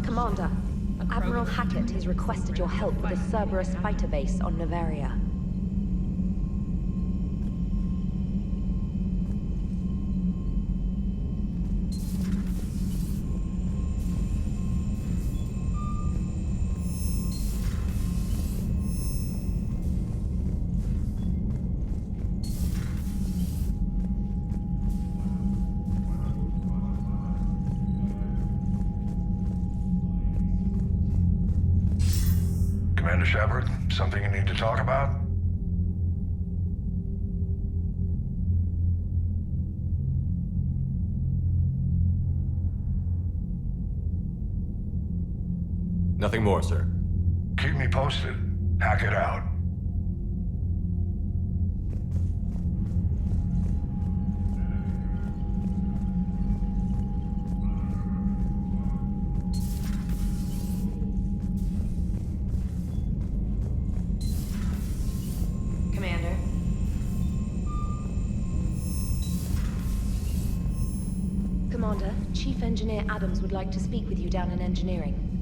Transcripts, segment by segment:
Commander, Admiral Hackett has requested your help with a Cerberus fighter base on Novaria. Commander Shepard, something you need to talk about? Nothing more, sir. Keep me posted. Hack it out. Commander, Chief Engineer Adams would like to speak with you down in engineering.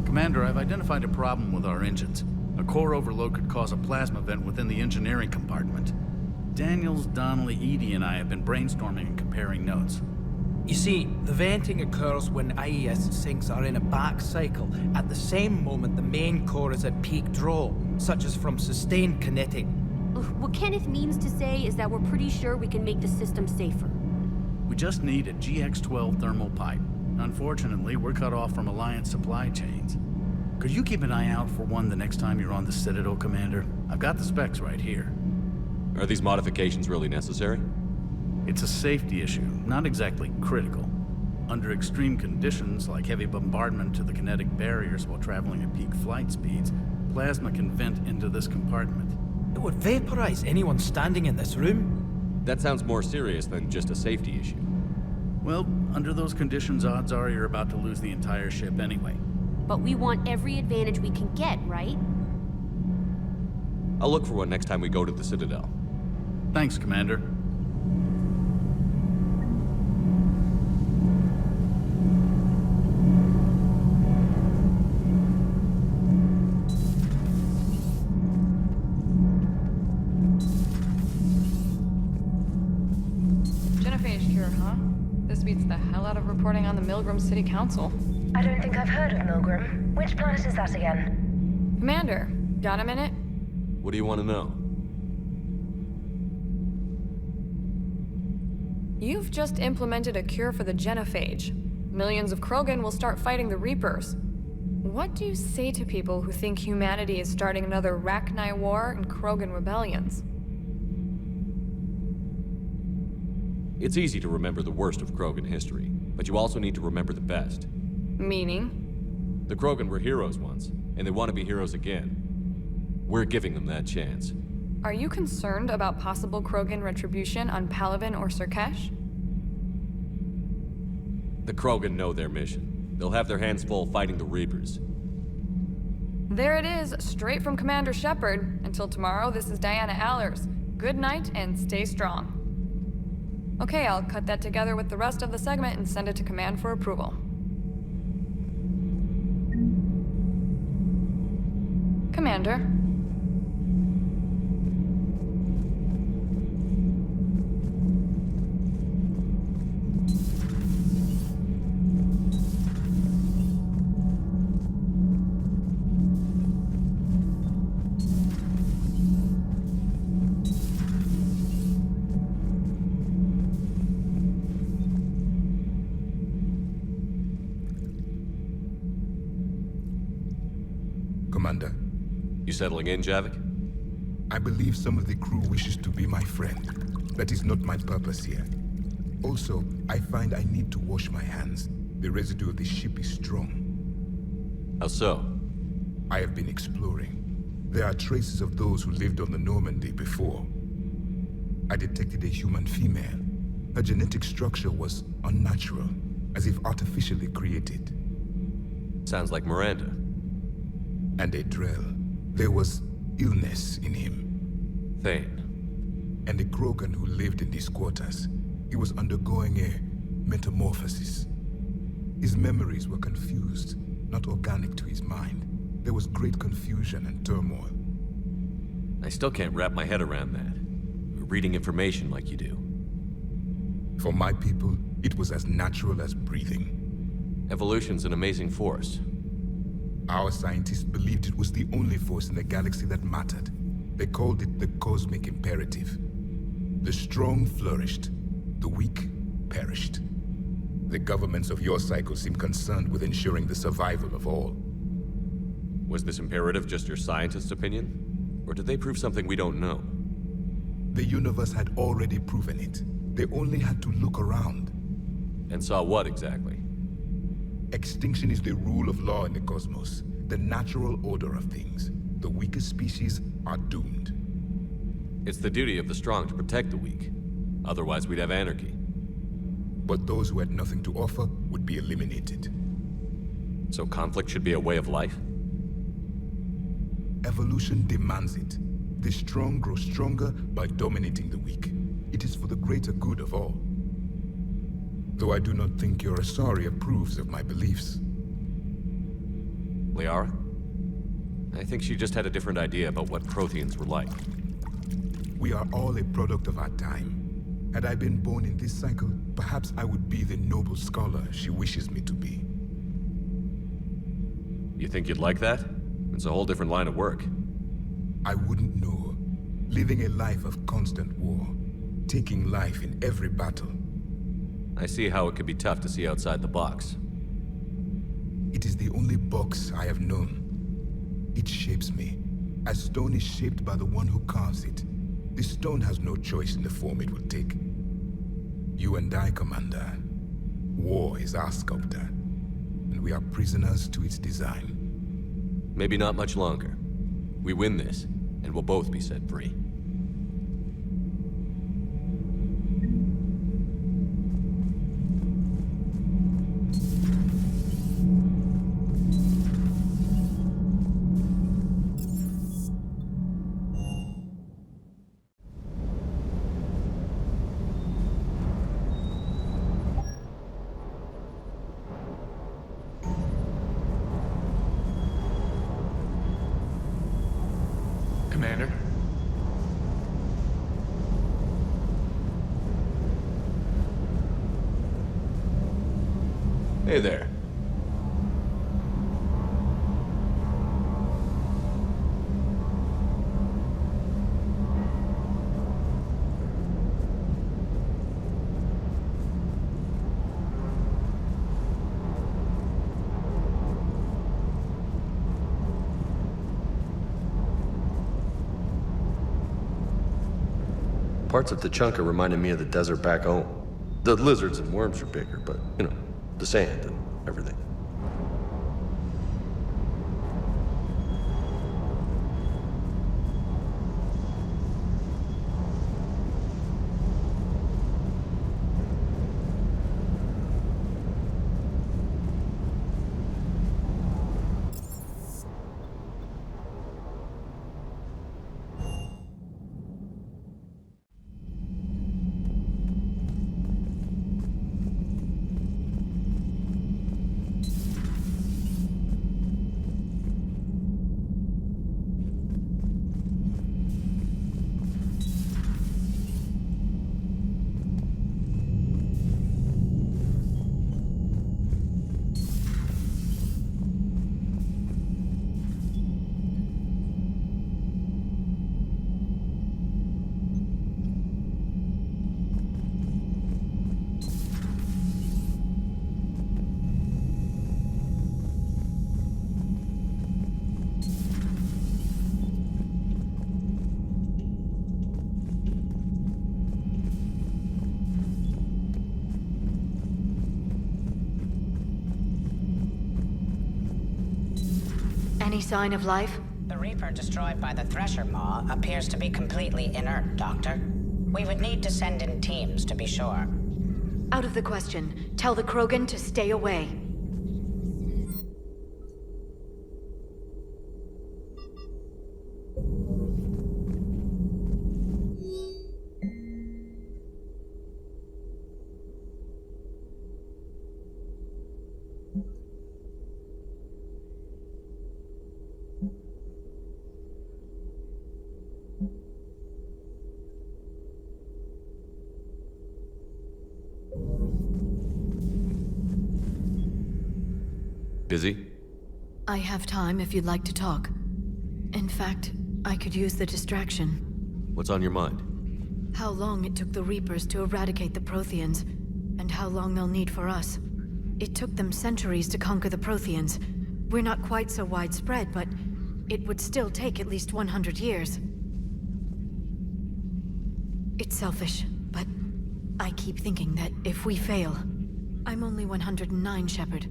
Commander, I've identified a problem with our engines. A core overload could cause a plasma vent within the engineering compartment. Daniels, Donnelly, Edie, and I have been brainstorming and comparing notes. You see, the venting occurs when IES sinks are in a back cycle at the same moment the main core is at peak draw, such as from sustained kinetic. What Kenneth means to say is that we're pretty sure we can make the system safer. We just need a GX-12 thermal pipe. Unfortunately, we're cut off from Alliance supply chains. Could you keep an eye out for one the next time you're on the Citadel, Commander? I've got the specs right here. Are these modifications really necessary? It's a safety issue, not exactly critical. Under extreme conditions, like heavy bombardment to the kinetic barriers while traveling at peak flight speeds, plasma can vent into this compartment. It would vaporize anyone standing in this room. That sounds more serious than just a safety issue. Well, under those conditions, odds are you're about to lose the entire ship anyway. But we want every advantage we can get, right? I'll look for one next time we go to the Citadel. Thanks, Commander. Genophage cure, huh? This beats the hell out of reporting on the Milgram City Council. I don't think I've heard of Milgram. Which planet is that again? Commander, got a minute? What do you want to know? You've just implemented a cure for the genophage. Millions of Krogan will start fighting the Reapers. What do you say to people who think humanity is starting another Rachni War and Krogan rebellions? It's easy to remember the worst of Krogan history, but you also need to remember the best. Meaning? The Krogan were heroes once, and they want to be heroes again. We're giving them that chance. Are you concerned about possible Krogan retribution on Palaven or Surkesh? The Krogan know their mission. They'll have their hands full fighting the Reapers. There it is, straight from Commander Shepard. Until tomorrow, this is Diana Allers. Good night and stay strong. Okay, I'll cut that together with the rest of the segment and send it to Command for approval. Commander. Commander, You settling in, Javik? I believe some of the crew wishes to be my friend. That is not my purpose here. Also, I find I need to wash my hands. The residue of the ship is strong. How so? I have been exploring. There are traces of those who lived on the Normandy before. I detected a human female. Her genetic structure was unnatural, as if artificially created. Sounds like Miranda. And a Drell. There was illness in him. Thane. And a Krogan who lived in these quarters. He was undergoing a metamorphosis. His memories were confused, not organic to his mind. There was great confusion and turmoil. I still can't wrap my head around that. Reading information like you do. For my people, it was as natural as breathing. Evolution's an amazing force. Our scientists believed it was the only force in the galaxy that mattered. They called it the cosmic imperative. The strong flourished, the weak perished. The governments of your cycle seem concerned with ensuring the survival of all. Was this imperative just your scientist's opinion? Or did they prove something we don't know? The universe had already proven it. They only had to look around. And saw what exactly? Extinction is the rule of law in the cosmos, the natural order of things. The weakest species are doomed. It's the duty of the strong to protect the weak. Otherwise, we'd have anarchy. But those who had nothing to offer would be eliminated. So conflict should be a way of life? Evolution demands it. The strong grow stronger by dominating the weak. It is for the greater good of all. Though I do not think your Asari approves of my beliefs. Liara? I think she just had a different idea about what Protheans were like. We are all a product of our time. Had I been born in this cycle, perhaps I would be the noble scholar she wishes me to be. You think you'd like that? It's a whole different line of work. I wouldn't know. Living a life of constant war. Taking life in every battle. I see how it could be tough to see outside the box. It is the only box I have known. It shapes me, as stone is shaped by the one who carves it. The stone has no choice in the form it will take. You and I, Commander. War is our sculptor, and we are prisoners to its design. Maybe not much longer. We win this, and we'll both be set free. Commander? Hey there. Parts of Tachanka reminded me of the desert back home. The lizards and worms are bigger, but, you know, the sand and everything. Any sign of life? The Reaper destroyed by the Thresher Maw appears to be completely inert, Doctor. We would need to send in teams to be sure. Out of the question. Tell the Krogan to stay away. Busy? I have time if you'd like to talk. In fact, I could use the distraction. What's on your mind? How long it took the Reapers to eradicate the Protheans, and how long they'll need for us. It took them centuries to conquer the Protheans. We're not quite so widespread, but it would still take at least 100 years. It's selfish, but I keep thinking that if we fail... I'm only 109, Shepard.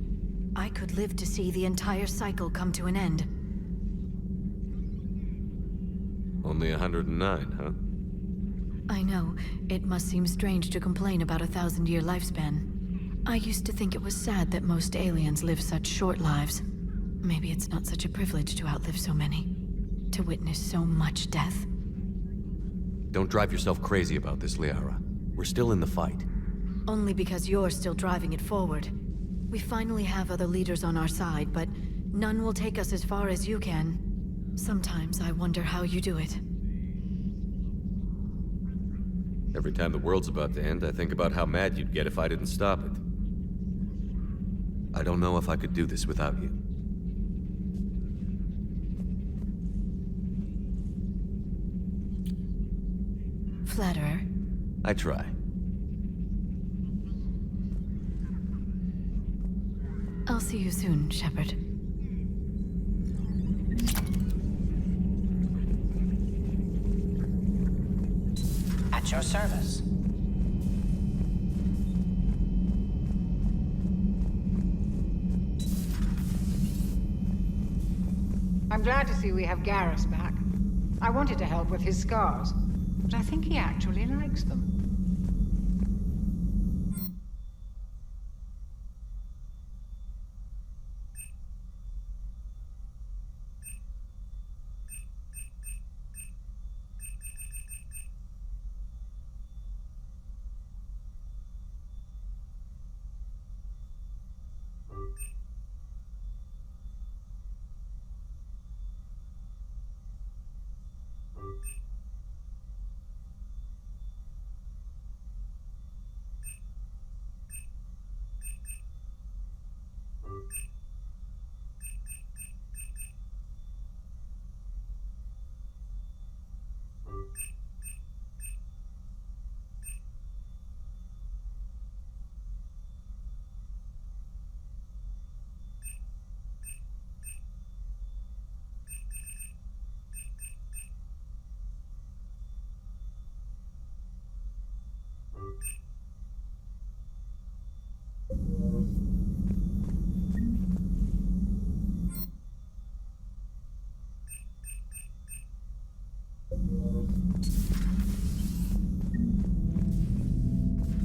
I could live to see the entire cycle come to an end. Only 109, huh? I know. It must seem strange to complain about a 1,000-year lifespan. I used to think it was sad that most aliens live such short lives. Maybe it's not such a privilege to outlive so many. To witness so much death. Don't drive yourself crazy about this, Liara. We're still in the fight. Only because you're still driving it forward. We finally have other leaders on our side, but none will take us as far as you can. Sometimes I wonder how you do it. Every time the world's about to end, I think about how mad you'd get if I didn't stop it. I don't know if I could do this without you. Flatterer. I try. I'll see you soon, Shepard. At your service. I'm glad to see we have Garrus back. I wanted to help with his scars, but I think he actually likes them.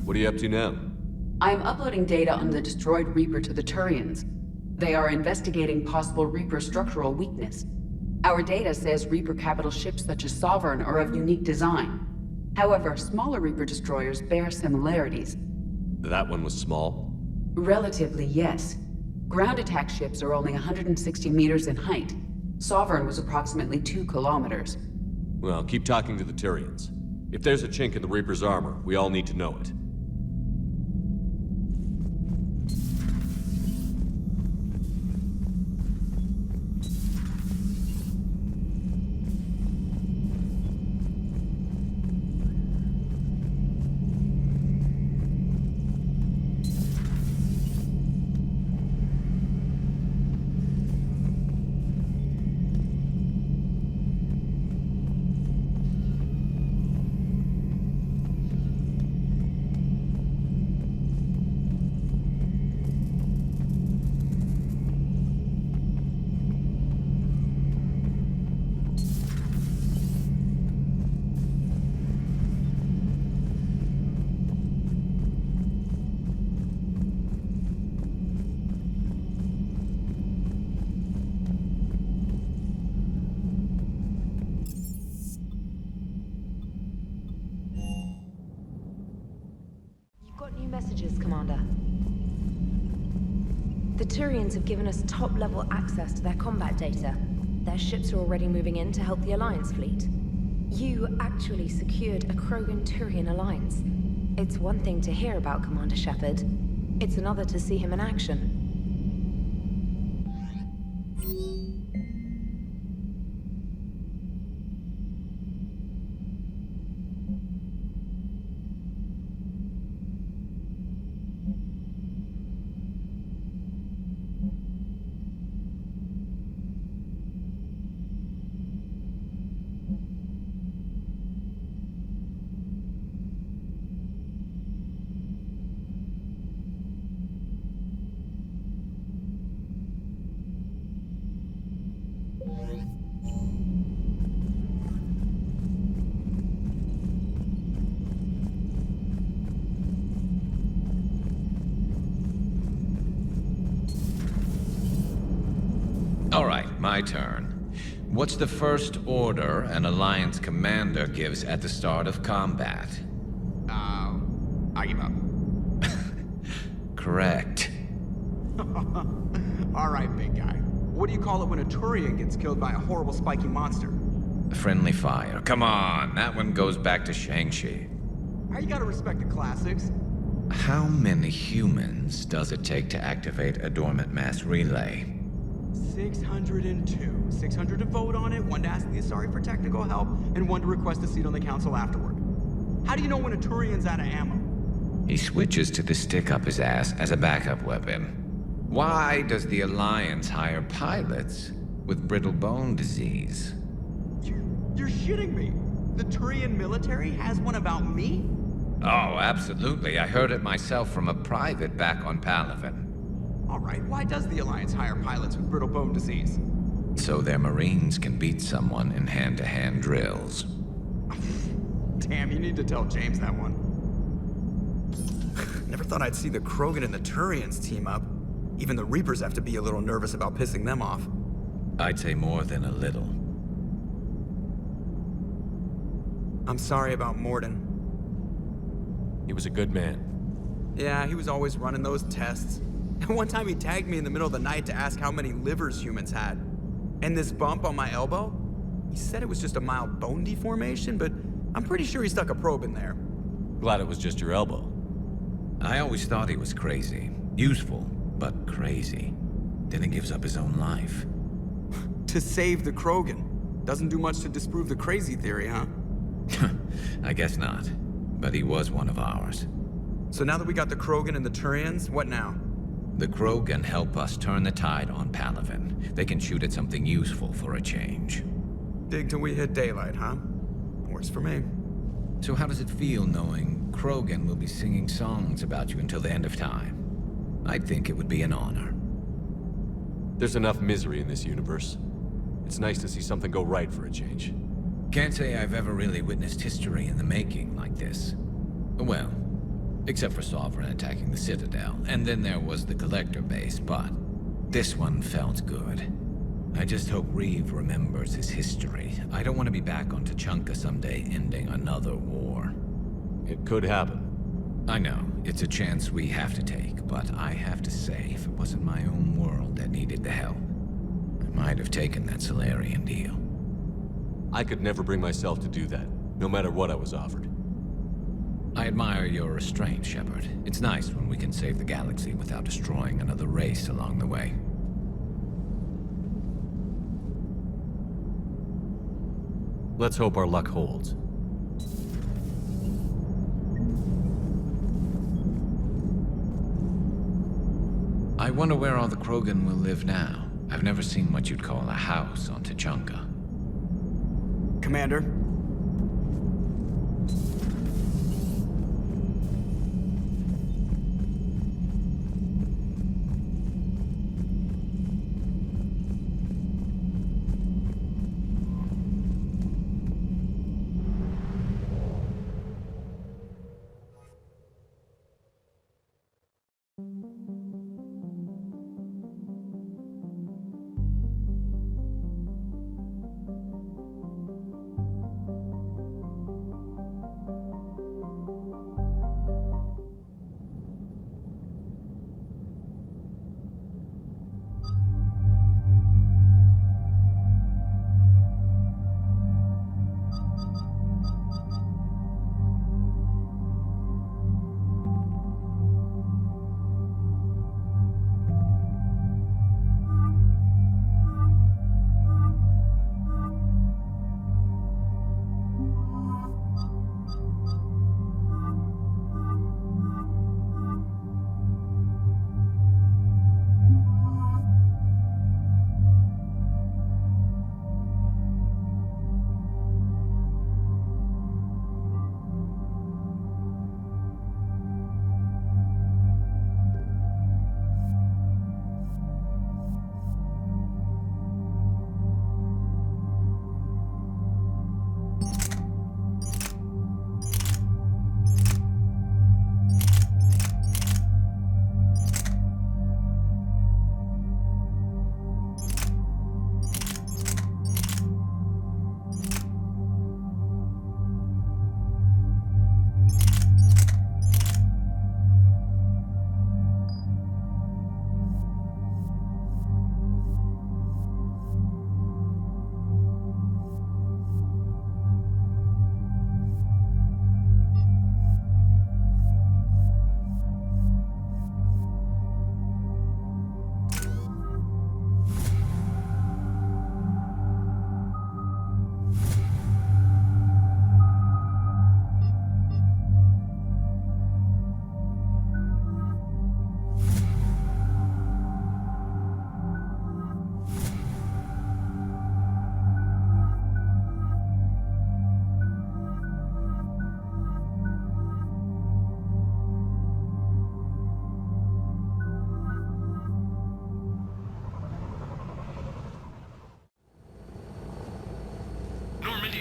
What are you up to now? I am uploading data on the destroyed Reaper to the Turians. They are investigating possible Reaper structural weakness. Our data says Reaper capital ships such as Sovereign are of unique design. However, smaller Reaper destroyers bear similarities. That one was small? Relatively, yes. Ground attack ships are only 160 meters in height. Sovereign was approximately 2 kilometers. Well, keep talking to the Turians. If there's a chink in the Reaper's armor, we all need to know it. messages, Commander. The Turians have given us top-level access to their combat data. Their ships are already moving in to help the Alliance fleet. You actually secured a Krogan-Turian alliance. It's one thing to hear about Commander Shepard. It's another to see him in action. All right, my turn. What's the first order an Alliance commander gives at the start of combat? I give up. Correct. All right, big guy. What do you call it when a Turian gets killed by a horrible spiky monster? Friendly fire. Come on, that one goes back to Shang-Chi. You gotta respect the classics. How many humans does it take to activate a dormant mass relay? 602. 600 to vote on it, 1 to ask the Asari for technical help, and 1 to request a seat on the council afterward. How do you know when a Turian's out of ammo? He switches to the stick up his ass as a backup weapon. Why does the Alliance hire pilots with brittle bone disease? You're shitting me. The Turian military has one about me? Oh, absolutely. I heard it myself from a private back on Palaven. All right, why does the Alliance hire pilots with brittle bone disease? So their Marines can beat someone in hand-to-hand drills. Damn, you need to tell James that one. Never thought I'd see the Krogan and the Turians team up. Even the Reapers have to be a little nervous about pissing them off. I'd say more than a little. I'm sorry about Morden. He was a good man. Yeah, he was always running those tests. And one time he tagged me in the middle of the night to ask how many livers humans had. And this bump on my elbow? He said it was just a mild bone deformation, but I'm pretty sure he stuck a probe in there. Glad it was just your elbow. I always thought he was crazy. Useful, but crazy. Then he gives up his own life. To save the Krogan. Doesn't do much to disprove the crazy theory, huh? I guess not. But he was one of ours. So now that we got the Krogan and the Turians, what now? The Krogan help us turn the tide on Palaven. They can shoot at something useful for a change. Dig till we hit daylight, huh? Works for me. So how does it feel knowing Krogan will be singing songs about you until the end of time? I'd think it would be an honor. There's enough misery in this universe. It's nice to see something go right for a change. Can't say I've ever really witnessed history in the making like this. Well, except for Sovereign attacking the Citadel, and then there was the Collector base, but this one felt good. I just hope Reeve remembers his history. I don't want to be back on Tuchanka someday ending another war. It could happen. I know, it's a chance we have to take, but I have to say, if it wasn't my own world that needed the help, I might have taken that Solarian deal. I could never bring myself to do that, no matter what I was offered. I admire your restraint, Shepard. It's nice when we can save the galaxy without destroying another race along the way. Let's hope our luck holds. I wonder where all the Krogan will live now. I've never seen what you'd call a house on Tuchanka. Commander?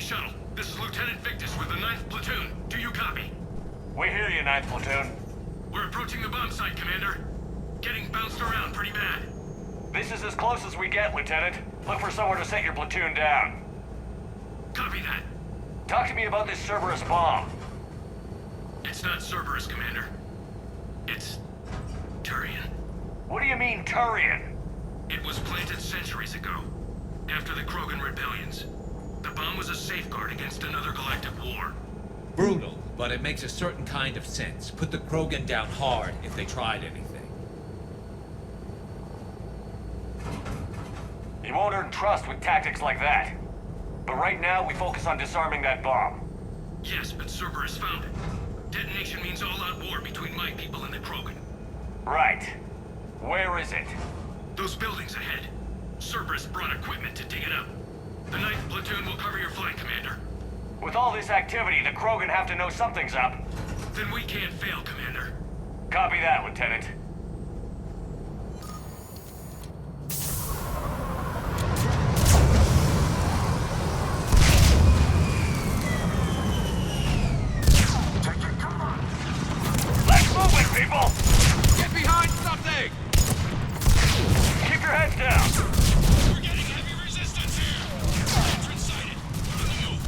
shuttle. This is Lieutenant Victus with the 9th Platoon. Do you copy? We hear you, 9th Platoon. We're approaching the bomb site, Commander. Getting bounced around pretty bad. This is as close as we get, Lieutenant. Look for somewhere to set your platoon down. Copy that. Talk to me about this Cerberus bomb. It's not Cerberus, Commander. It's... Turian. What do you mean, Turian? It was planted centuries ago, after the Krogan rebellions. The bomb was a safeguard against another galactic war. Brutal, but it makes a certain kind of sense. Put the Krogan down hard if they tried anything. You won't earn trust with tactics like that. But right now, we focus on disarming that bomb. Yes, but Cerberus found it. Detonation means all-out war between my people and the Krogan. Right. Where is it? Those buildings ahead. Cerberus brought equipment to dig it up. The 9th Platoon will cover your flank, Commander. With all this activity, the Krogan have to know something's up. Then we can't fail, Commander. Copy that, Lieutenant. Let's move it, people! Get behind something! Keep your heads down! We're getting heavy resistance here! Entrance sighted. On the move.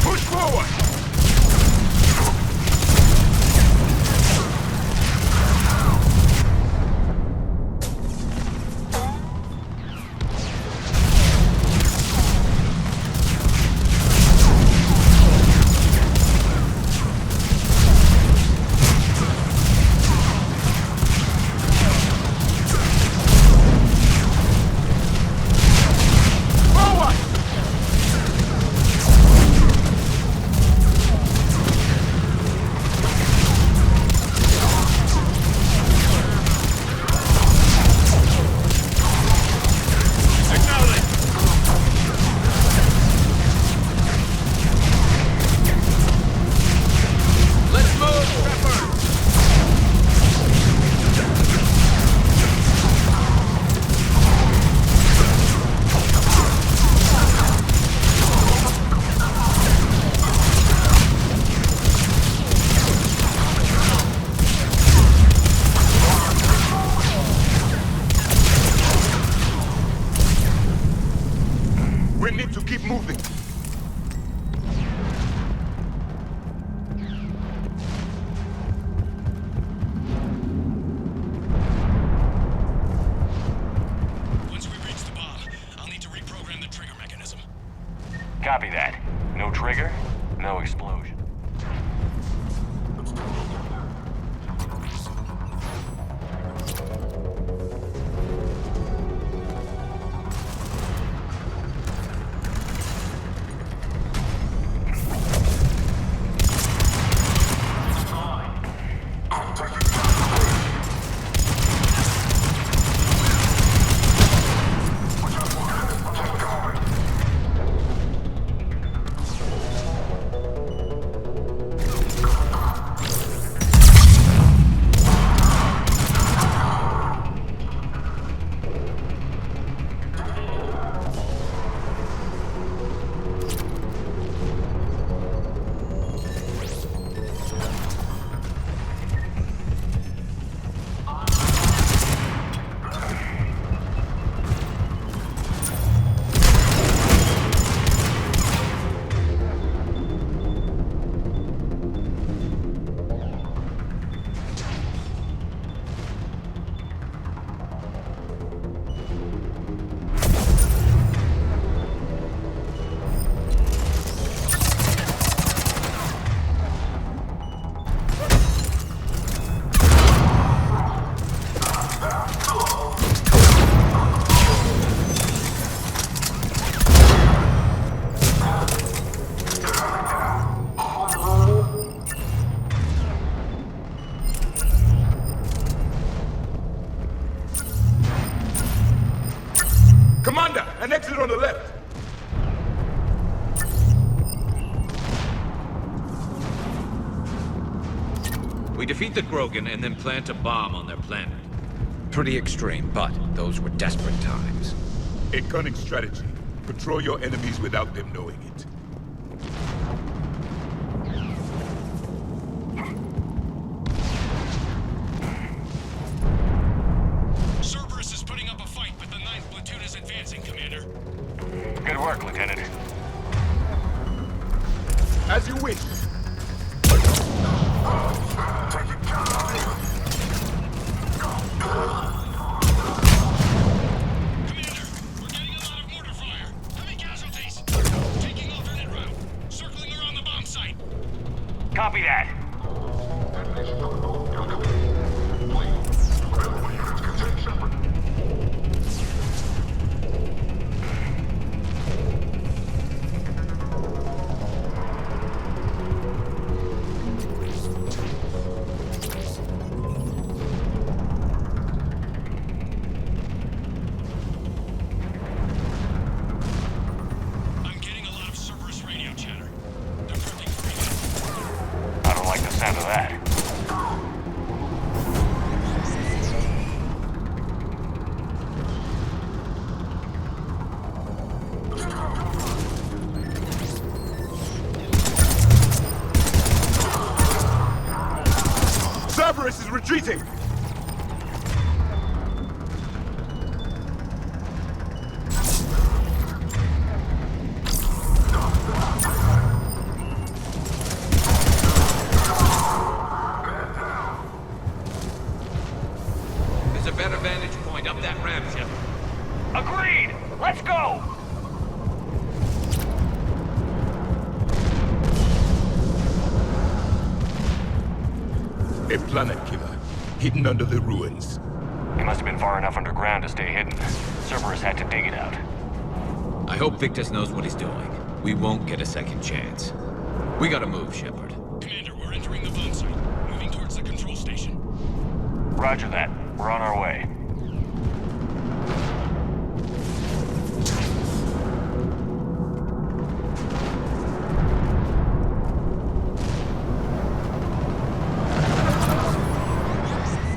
Push forward! We need to keep moving. Once we reach the bomb, I'll need to reprogram the trigger mechanism. Copy that. No trigger, no explosion. Commander, an exit on the left. We defeat the Krogan and then plant a bomb on their planet. Pretty extreme, but those were desperate times. A cunning strategy. Control your enemies without them knowing it. Cerberus is putting up a fight, but the 9th platoon is advancing, Commander. Good work, Lieutenant. As you wish. Copy that. I'm getting a lot of Cerberus radio chatter. They're drifting free. I don't like the sound of that. Cerberus is retreating! There's a better vantage point up that ramp, Shepard. Agreed! Let's go! A planet killer, hidden under the ruins. He must have been far enough underground to stay hidden. Cerberus had to dig it out. I hope Victus knows what he's doing. We won't get a second chance. We gotta move, Shepard. Commander, we're entering the bomb site. Moving towards the control station. Roger that. We're on our way.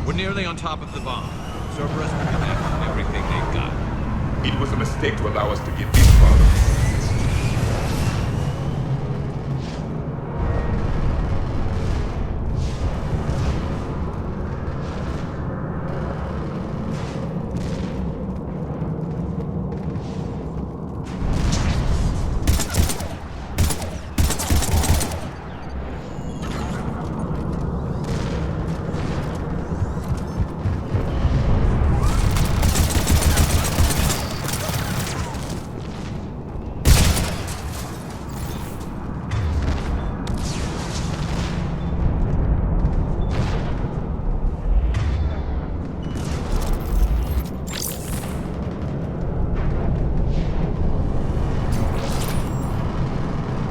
We're nearly on top of the bomb. Cerberus will be back with everything they've got. It was a mistake to allow us to get this far.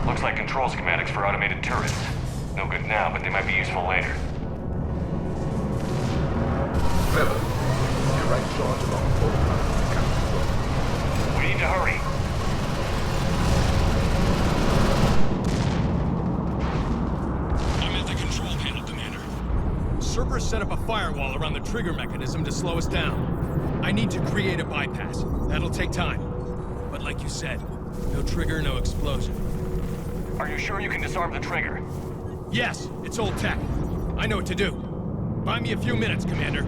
Looks like control schematics for automated turrets. No good now, but they might be useful later. Trevor, you're right charge along the whole line. We need to hurry. I'm at the control panel, Commander. Cerberus set up a firewall around the trigger mechanism to slow us down. I need to create a bypass. That'll take time. But like you said, no trigger, no explosion. Are you sure you can disarm the trigger? Yes, it's old tech. I know what to do. Buy me a few minutes, Commander.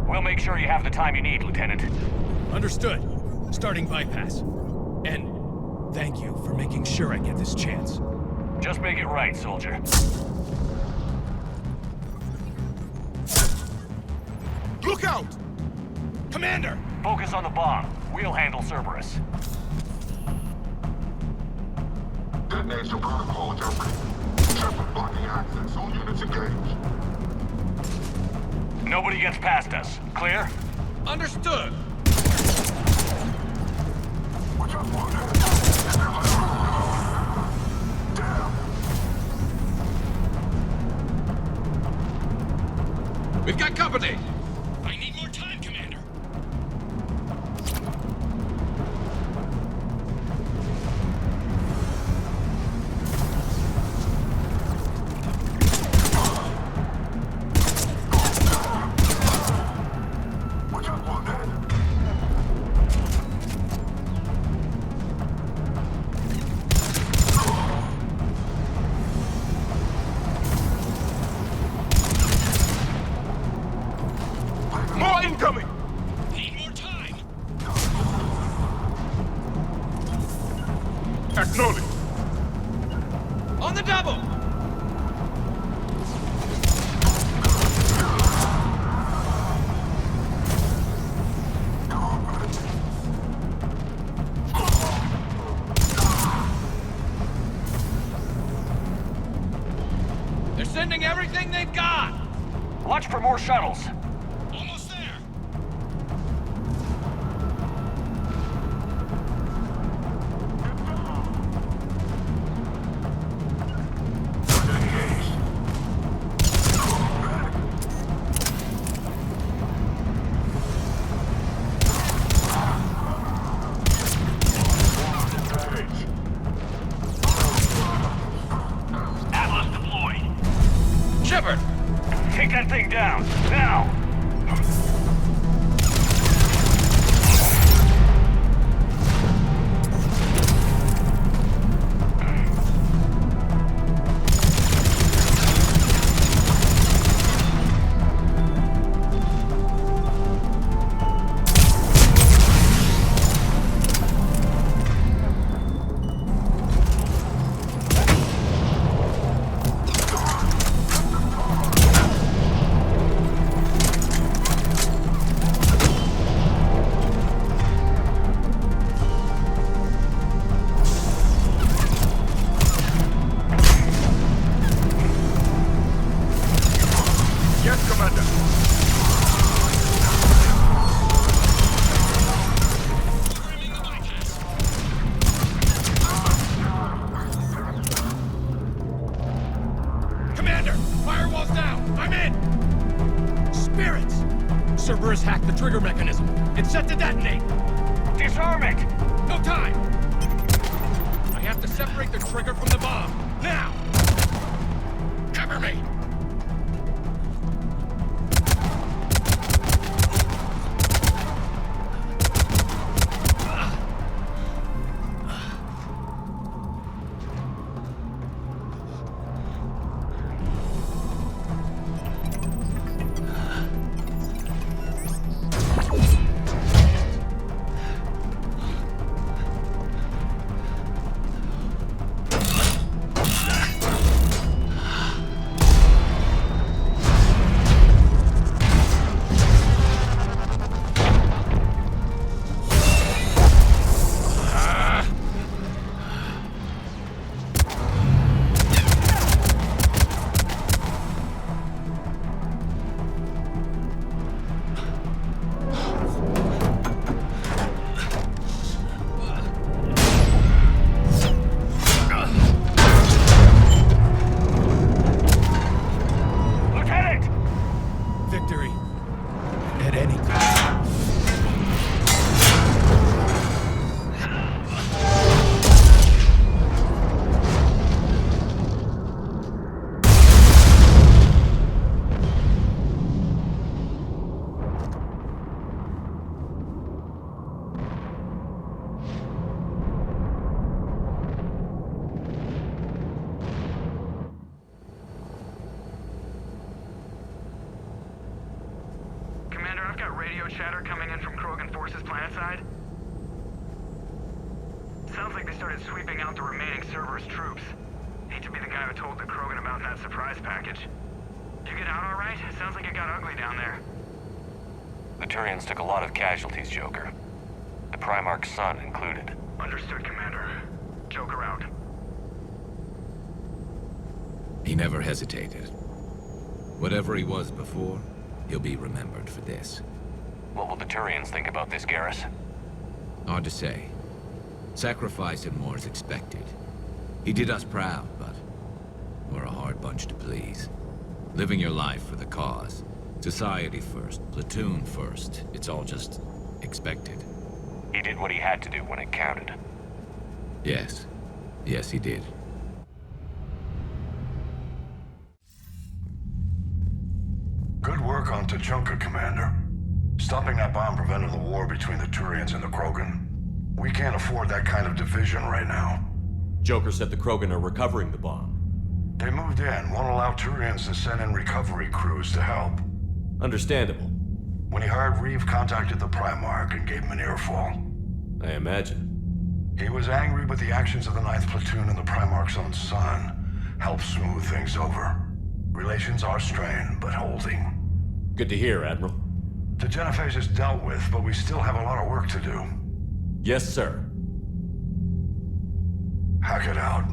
We'll make sure you have the time you need, Lieutenant. Understood. Starting bypass. And thank you for making sure I get this chance. Just make it right, soldier. Look out! Commander! Focus on the bomb. We'll handle Cerberus. Detonation protocol interpreted. Shepard blocking access. All units engaged. Nobody gets past us. Clear? Understood! Watch out, one. We've got company! I need more time, Commander. sending everything they've got! Watch for more shuttles. Almost there! Atlas deployed. Shepard! Take that thing down, now! Yes, Commander. Commander! Firewall's down! I'm in! Spirits! Cerberus hacked the trigger mechanism. It's set to detonate! Disarm it! No time! I have to separate the trigger from the bomb. Now! Cover me! I've got radio chatter coming in from Krogan forces planetside. Sounds like they started sweeping out the remaining Cerberus troops. Hate to be the guy who told the Krogan about that surprise package. Did you get out all right? Sounds like it got ugly down there. The Turians took a lot of casualties, Joker. The Primarch's son included. Understood, Commander. Joker out. He never hesitated. Whatever he was before, he'll be remembered for this. What will the Turians think about this, Garrus? Hard to say. Sacrifice and more is expected. He did us proud, but we're a hard bunch to please. Living your life for the cause. Society first, platoon first. It's all just expected. He did what he had to do when it counted. Yes. Yes, he did. Good work on Tuchanka, Commander. Stopping that bomb prevented the war between the Turians and the Krogan. We can't afford that kind of division right now. Joker said the Krogan are recovering the bomb. They moved in, won't allow Turians to send in recovery crews to help. Understandable. When he heard Reeve contacted the Primarch and gave him an earful. I imagine. He was angry, but the actions of the 9th Platoon and the Primarch's own son helped smooth things over. Relations are strained, but holding. Good to hear, Admiral. The Genophage is dealt with, but we still have a lot of work to do. Yes, sir. Hack it out.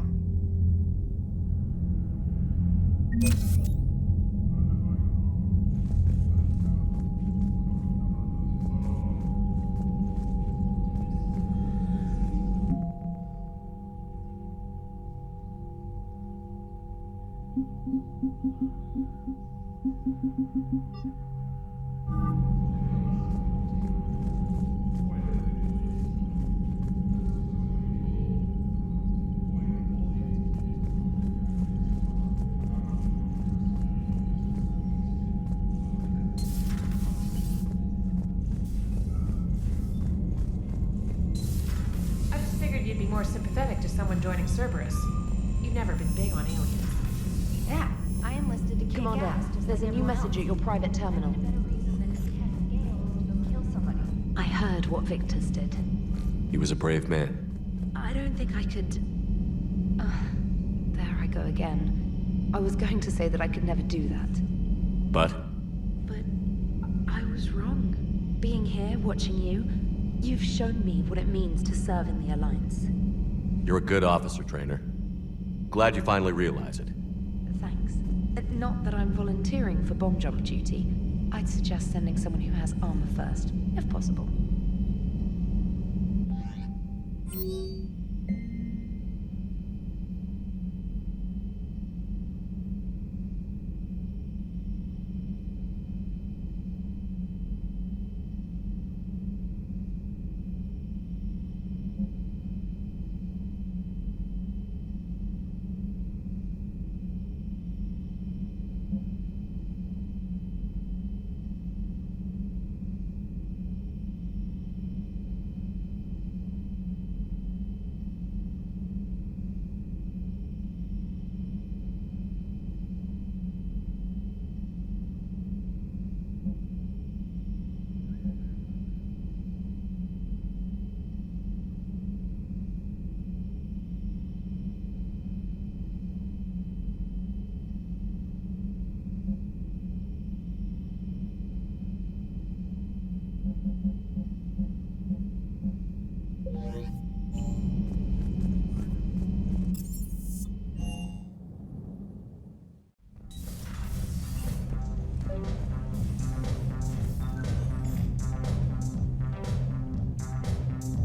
more sympathetic to someone joining Cerberus. You've never been big on aliens. Yeah, I enlisted to kick Commander, ass, just there's like a new everyone message else. at your private terminal. I heard what Victor's did. He was a brave man. I don't think I could... there I go again. I was going to say that I could never do that. But? But I was wrong. Being here, watching you, you've shown me what it means to serve in the Alliance. You're a good officer, Trainer. Glad you finally realize it. Thanks. Not that I'm volunteering for bomb jump duty. I'd suggest sending someone who has armor first, if possible.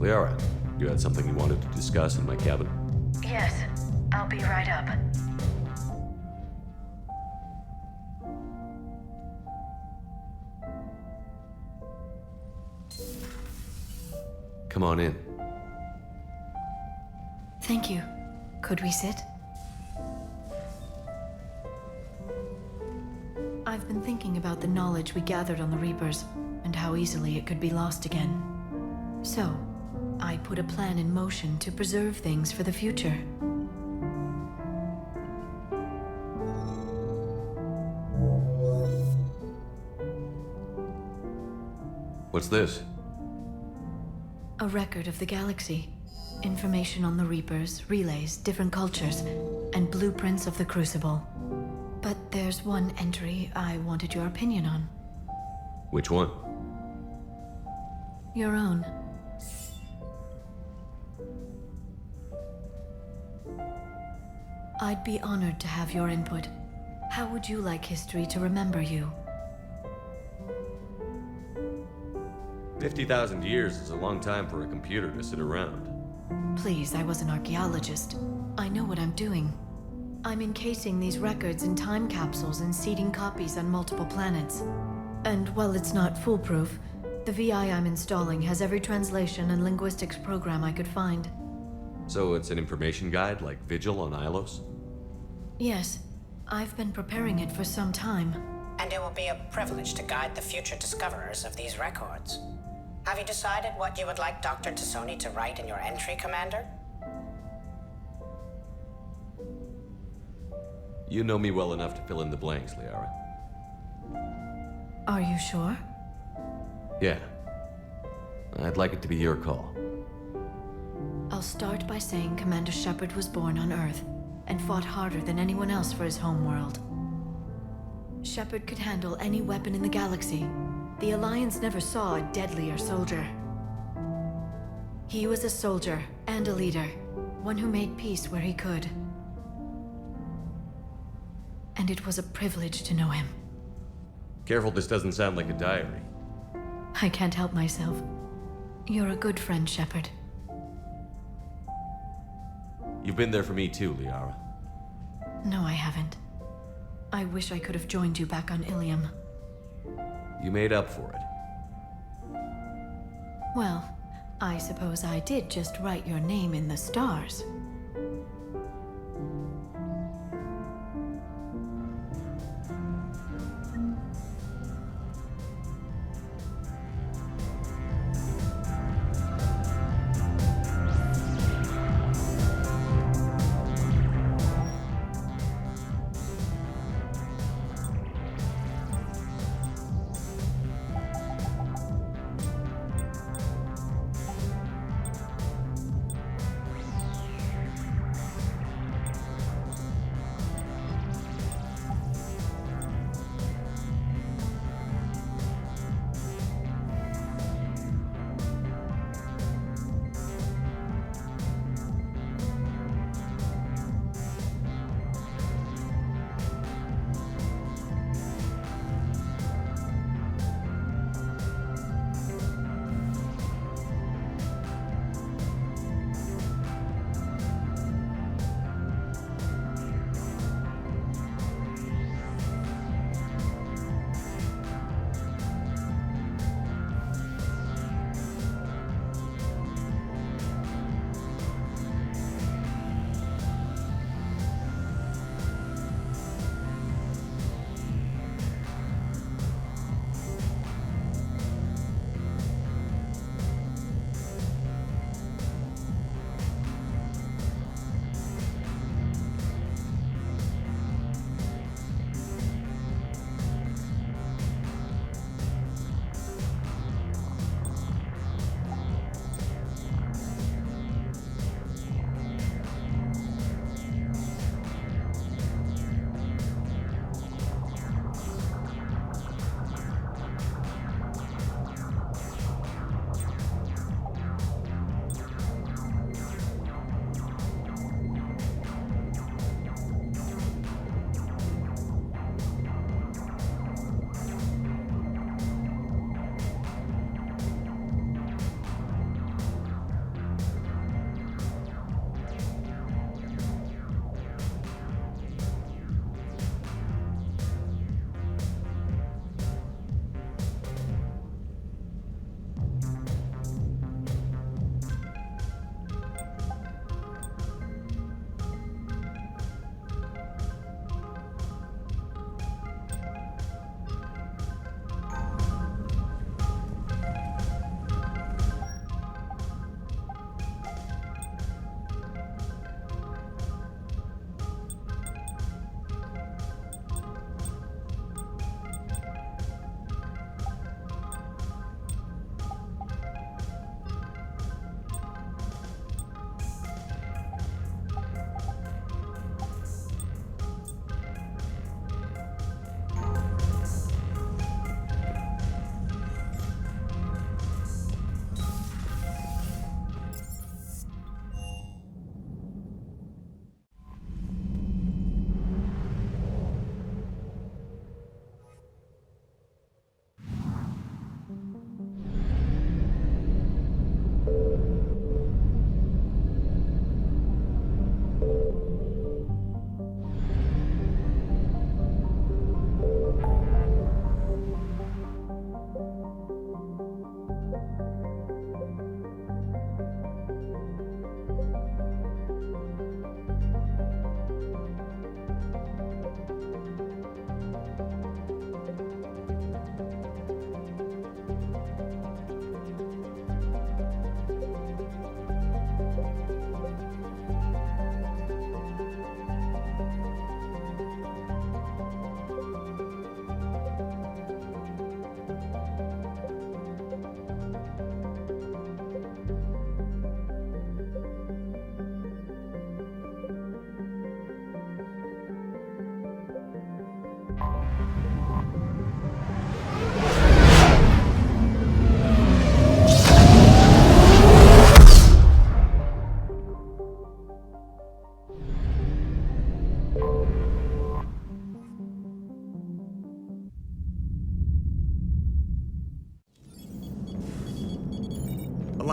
Liara, you had something you wanted to discuss in my cabin? Yes, I'll be right up. Come on in. Thank you. Could we sit? I've been thinking about the knowledge we gathered on the Reapers, and how easily it could be lost again. So, I put a plan in motion to preserve things for the future. What's this? A record of the galaxy. Information on the Reapers, relays, different cultures, and blueprints of the Crucible. But there's one entry I wanted your opinion on. Which one? Your own. I'd be honored to have your input. How would you like history to remember you? 50,000 years is a long time for a computer to sit around. Please, I was an archaeologist. I know what I'm doing. I'm encasing these records in time capsules and seeding copies on multiple planets. And while it's not foolproof, the VI I'm installing has every translation and linguistics program I could find. So it's an information guide like Vigil on Ilos? Yes, I've been preparing it for some time. And it will be a privilege to guide the future discoverers of these records. Have you decided what you would like Dr. Tassoni to write in your entry, Commander? You know me well enough to fill in the blanks, Liara. Are you sure? Yeah. I'd like it to be your call. I'll start by saying Commander Shepard was born on Earth and fought harder than anyone else for his homeworld. Shepard could handle any weapon in the galaxy. The Alliance never saw a deadlier soldier. He was a soldier and a leader, one who made peace where he could. And it was a privilege to know him. Careful, this doesn't sound like a diary. I can't help myself. You're a good friend, Shepard. You've been there for me too, Liara. No, I haven't. I wish I could have joined you back on Ilium. You made up for it. Well, I suppose I did just write your name in the stars.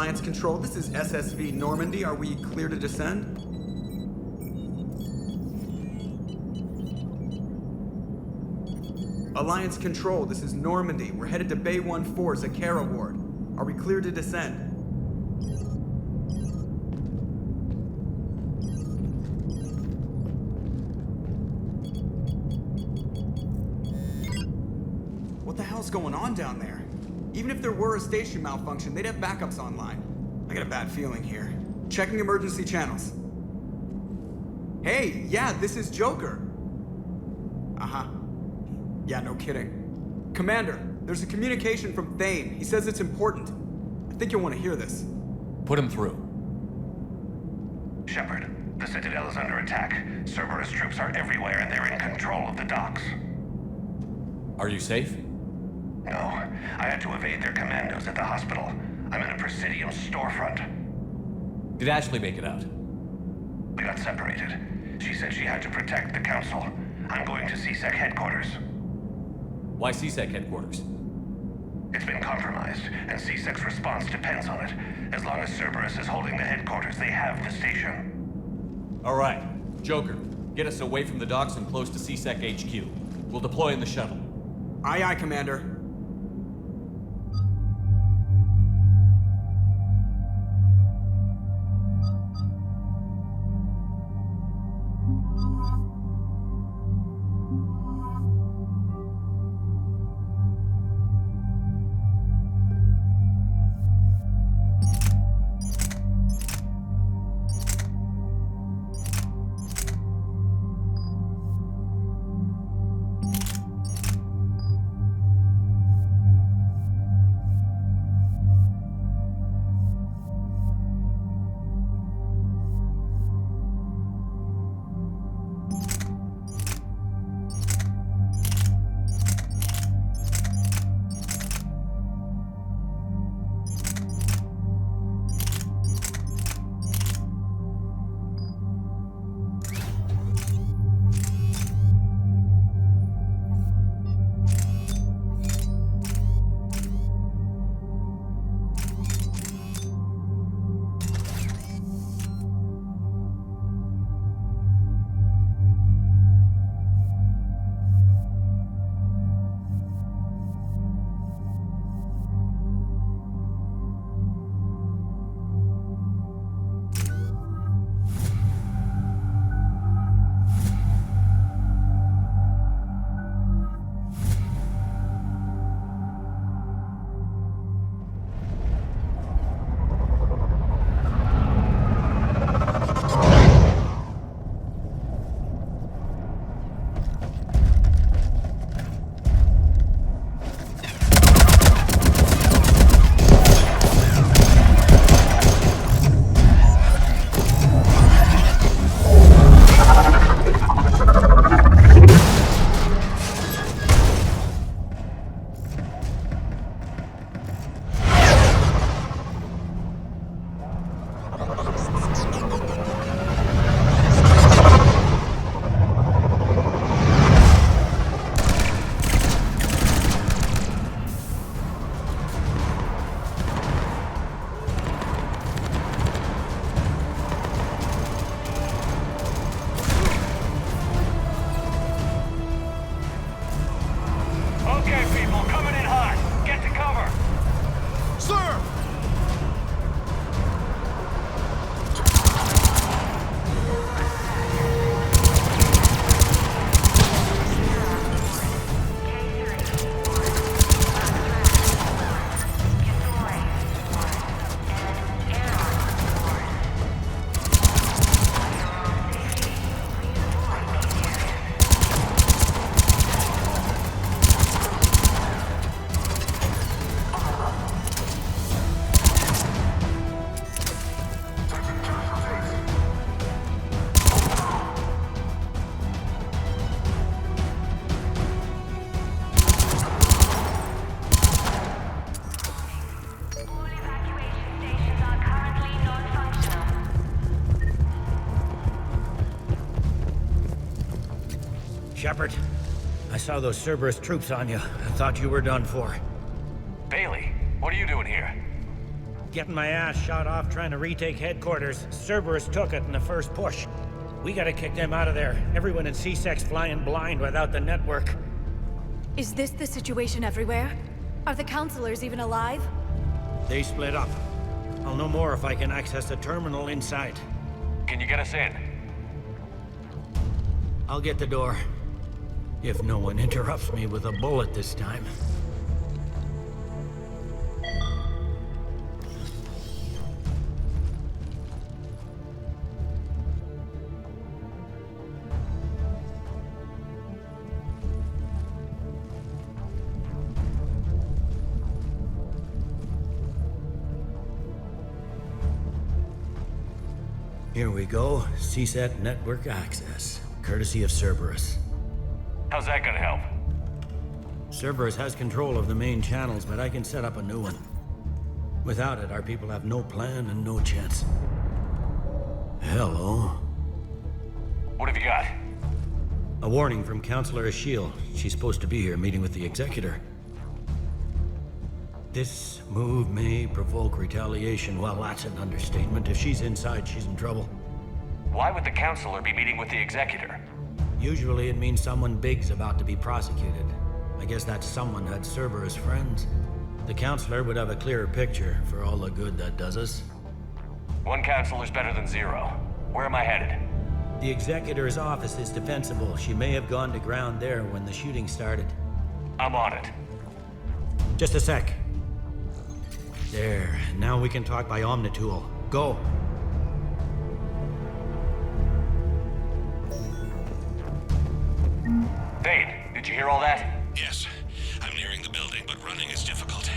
Alliance Control, this is SSV Normandy. Are we clear to descend? Alliance Control, this is Normandy. We're headed to Bay 1-4, Zakara Ward. Are we clear to descend? What the hell's going on down there? Even if there were a station malfunction, they'd have backups online. I got a bad feeling here. Checking emergency channels. Hey, yeah, this is Joker. Uh-huh. Yeah, no kidding. Commander, there's a communication from Thane. He says it's important. I think you'll want to hear this. Put him through. Shepard, the Citadel is under attack. Cerberus troops are everywhere and they're in control of the docks. Are you safe? No, I had to evade their commandos at the hospital. I'm in a Presidium storefront. Did Ashley make it out? We got separated. She said she had to protect the Council. I'm going to CSEC headquarters. Why CSEC headquarters? It's been compromised, and CSEC's response depends on it. As long as Cerberus is holding the headquarters, they have the station. All right. Joker, get us away from the docks and close to CSEC HQ. We'll deploy in the shuttle. Aye, aye, Commander. Shepard, I saw those Cerberus troops on you. I thought you were done for. Bailey, what are you doing here? Getting my ass shot off trying to retake headquarters. Cerberus took it in the first push. We gotta kick them out of there. Everyone in C-Sec's flying blind without the network. Is this the situation everywhere? Are the counselors even alive? They split up. I'll know more if I can access the terminal inside. Can you get us in? I'll get the door. If no one interrupts me with a bullet this time. Here we go. CSAT network access, courtesy of Cerberus. How's that gonna help? Cerberus has control of the main channels, but I can set up a new one. Without it, our people have no plan and no chance. Hello. What have you got? A warning from Counselor Ashiel. She's supposed to be here meeting with the Executor. This move may provoke retaliation. Well, that's an understatement. If she's inside, she's in trouble. Why would the Counselor be meeting with the Executor? Usually it means someone big's about to be prosecuted. I guess that someone had Cerberus friends. The Counselor would have a clearer picture for all the good that does us. One Counselor's better than zero. Where am I headed? The Executor's office is defensible. She may have gone to ground there when the shooting started. I'm on it. Just a sec. There. Now we can talk by Omnitool. Go. Vade, did you hear all that? Yes. I'm nearing the building, but running is difficult.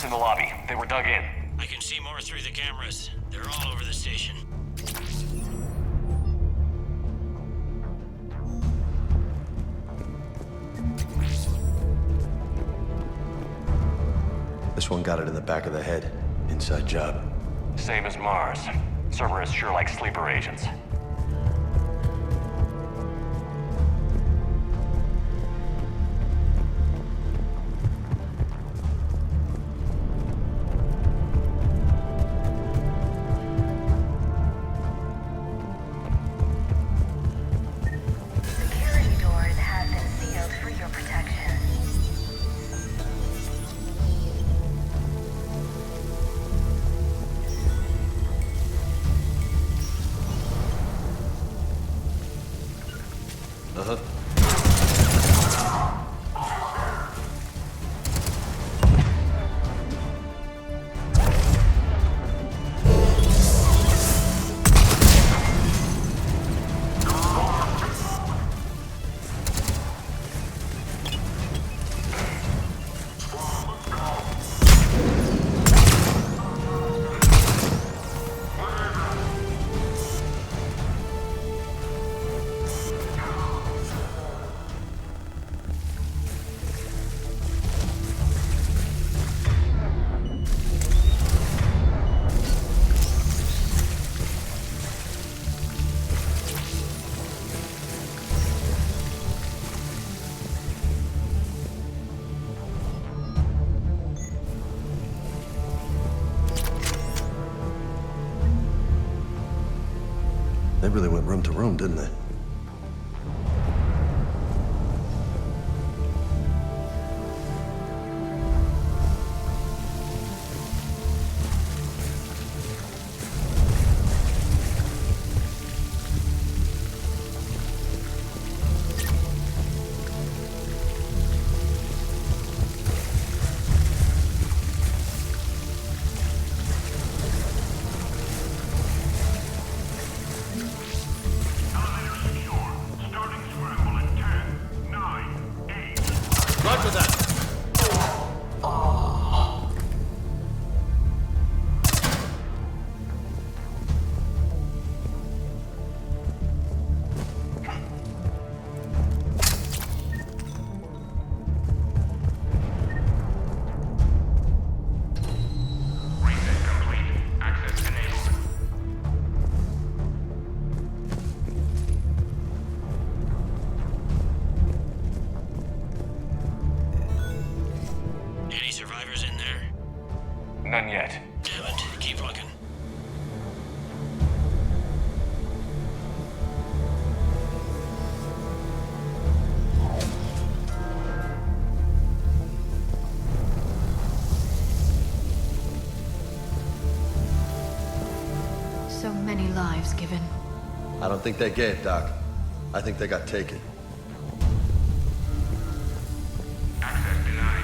In the lobby. They were dug in. I can see more through the cameras. They're all over the station. This one got it in the back of the head. Inside job. Same as Mars. Cerberus sure likes sleeper agents. really went room to room, didn't they? Roger that. Any survivors in there? None yet. Damn it. Keep looking. So many lives given. I don't think they gave, Doc. I think they got taken. Access denied.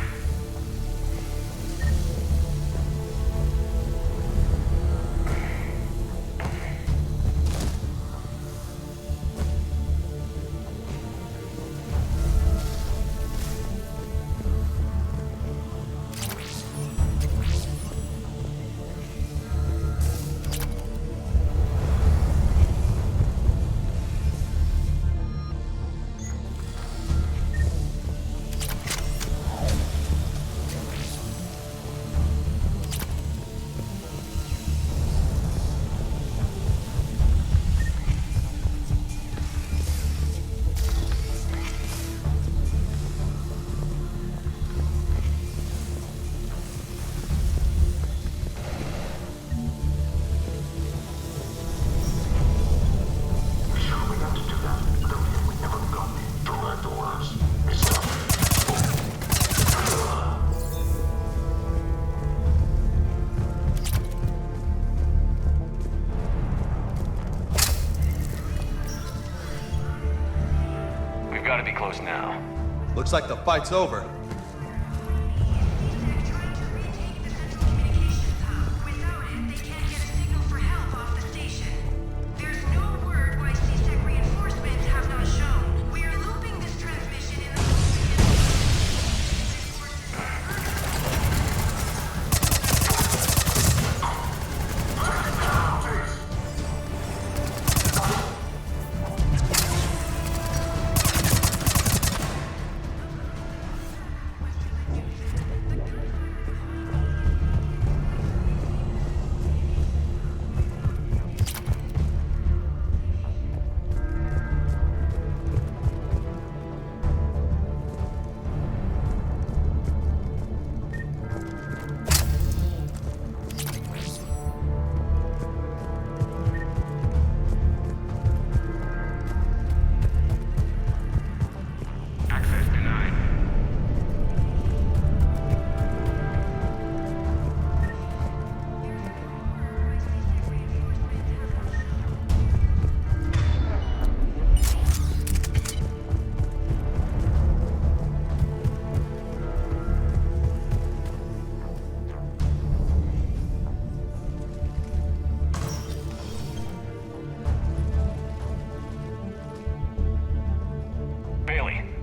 We've got to be close now. Looks like the fight's over.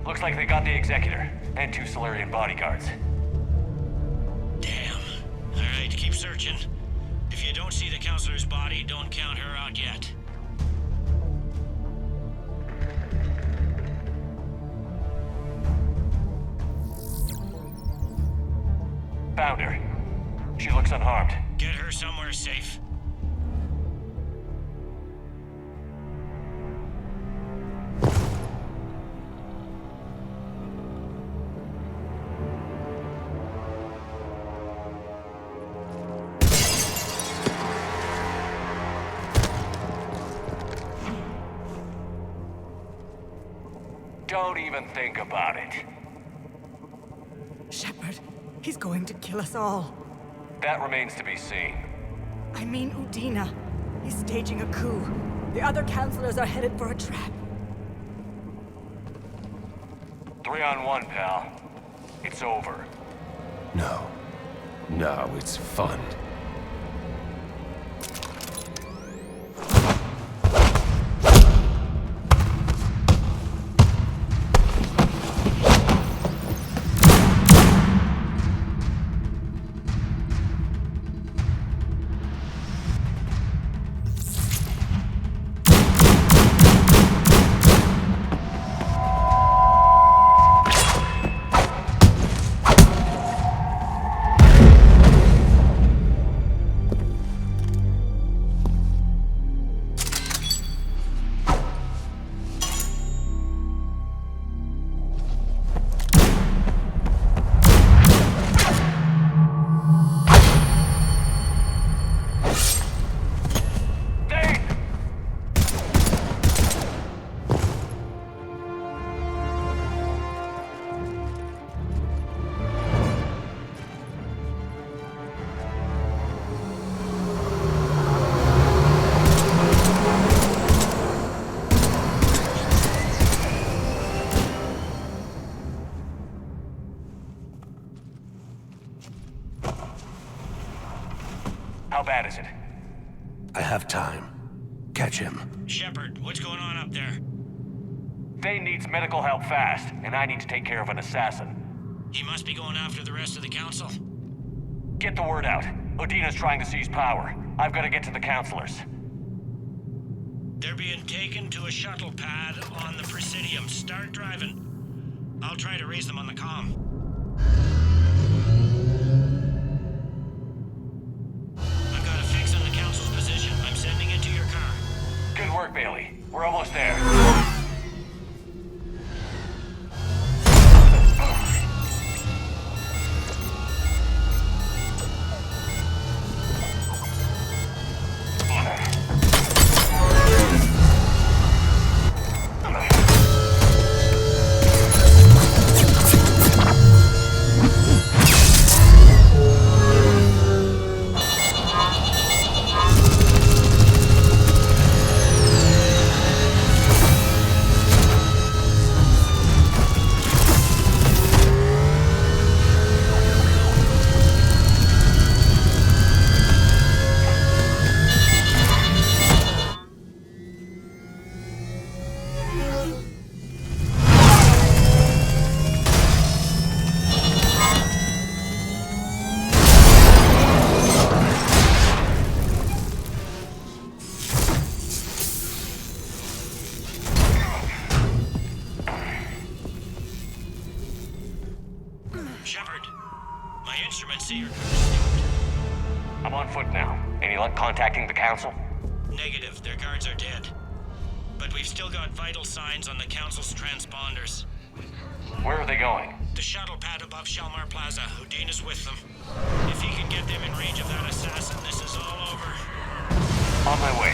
Looks like they got the Executor and 2 Solarian bodyguards. Damn. Alright, keep searching. If you don't see the counselor's body, don't count her out yet. Found her. She looks unharmed. Get her somewhere safe. Don't even think about it. Shepard, he's going to kill us all. That remains to be seen. I mean Udina. He's staging a coup. The other counselors are headed for a trap. 3-on-1, pal. It's over. No. No, it's fun. How bad is it? I have time. Catch him. Shepard, what's going on up there? Dane needs medical help fast, and I need to take care of an assassin. He must be going after the rest of the council. Get the word out. Udina's trying to seize power. I've got to get to the counselors. They're being taken to a shuttle pad on the Presidium. Start driving. I'll try to raise them on the comm. I've got a fix on the council's position. I'm sending it to your car. Good work, Bailey. We're almost there. Shepard, my instruments say you're... I'm on foot now. Any luck contacting the council? Negative. Their guards are dead. But we've still got vital signs on the council's transponders. Where are they going? The shuttle pad above Shelmar Plaza. Udina's with them. If he can get them in range of that assassin, this is all over. On my way.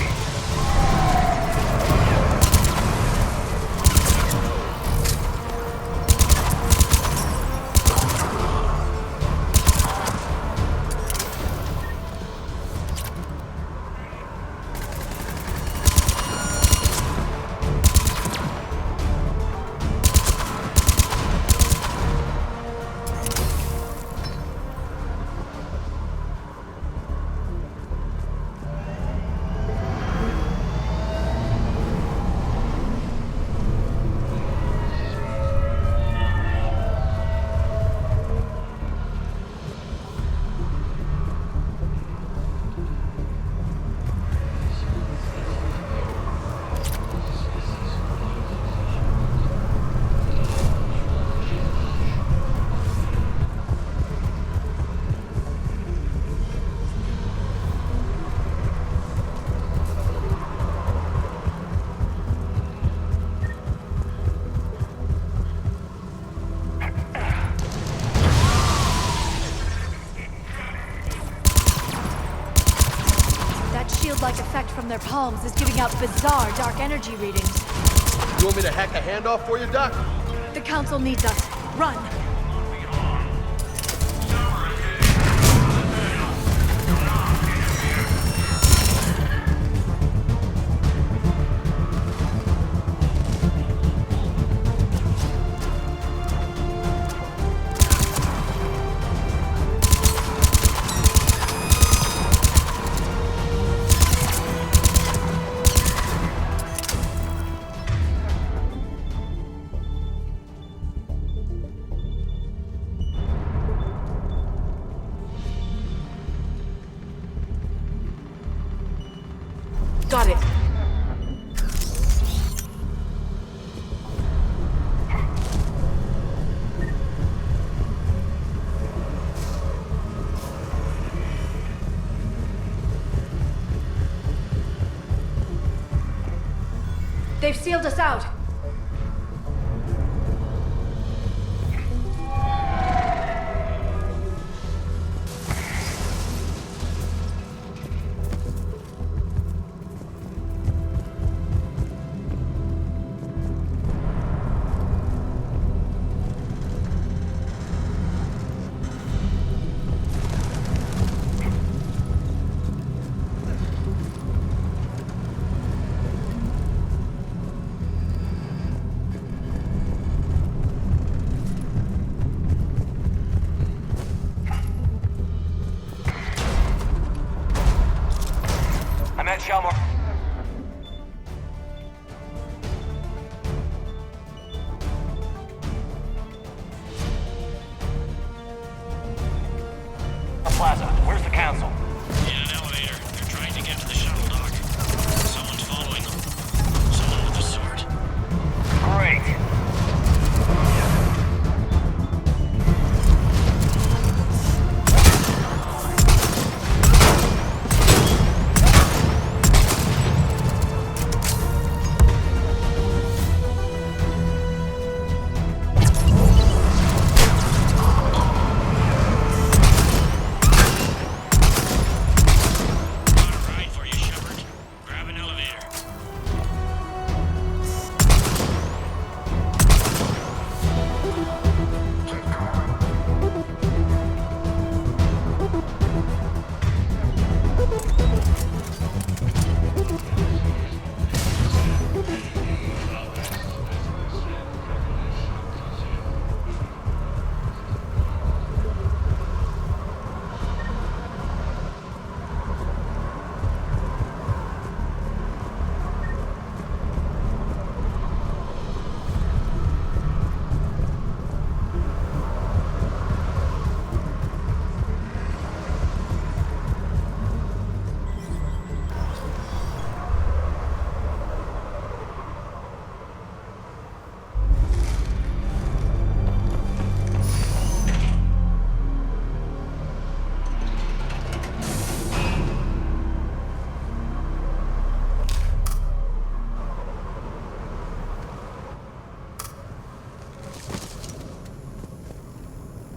Shield-like effect from their palms is giving out bizarre dark energy readings. You want me to hack a handoff for you, Doc? The Council needs us. Run! Got it. They've sealed us out. I'm at Shelmore. Plaza, where's the council? In an elevator. They're trying to get to the shuttle dock. Someone's following them. Someone with a sword. Great.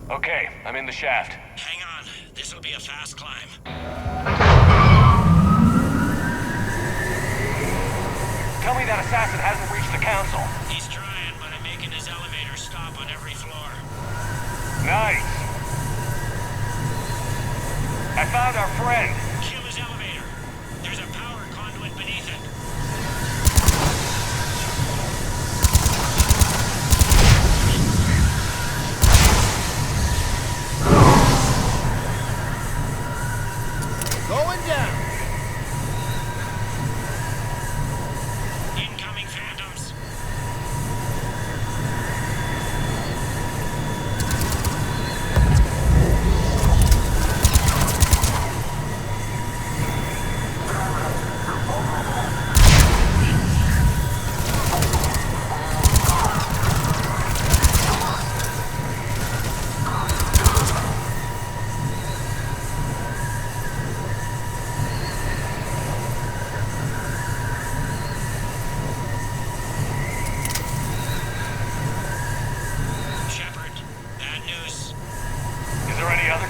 Okay, I'm in the shaft. Hang on. This'll be a fast climb. Tell me that assassin hasn't reached the council. He's trying, but I'm making his elevator stop on every floor. Nice. I found our friend. Kill his elevator. There's a power conduit beneath it. Going down. Incoming phantoms.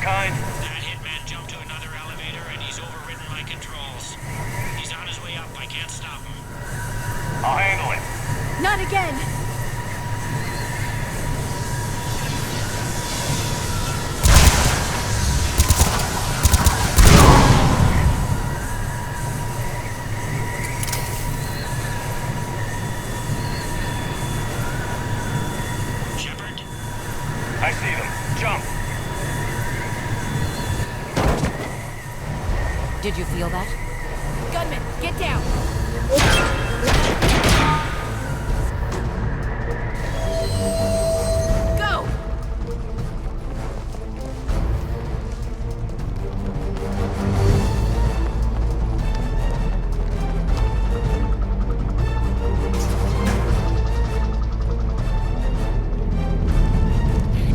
That hitman jumped to another elevator and he's overridden my controls. He's on his way up. I can't stop him. I'll handle it. Nice! done again! I see them. Jump! Did you feel that? Gunman, get down! Go!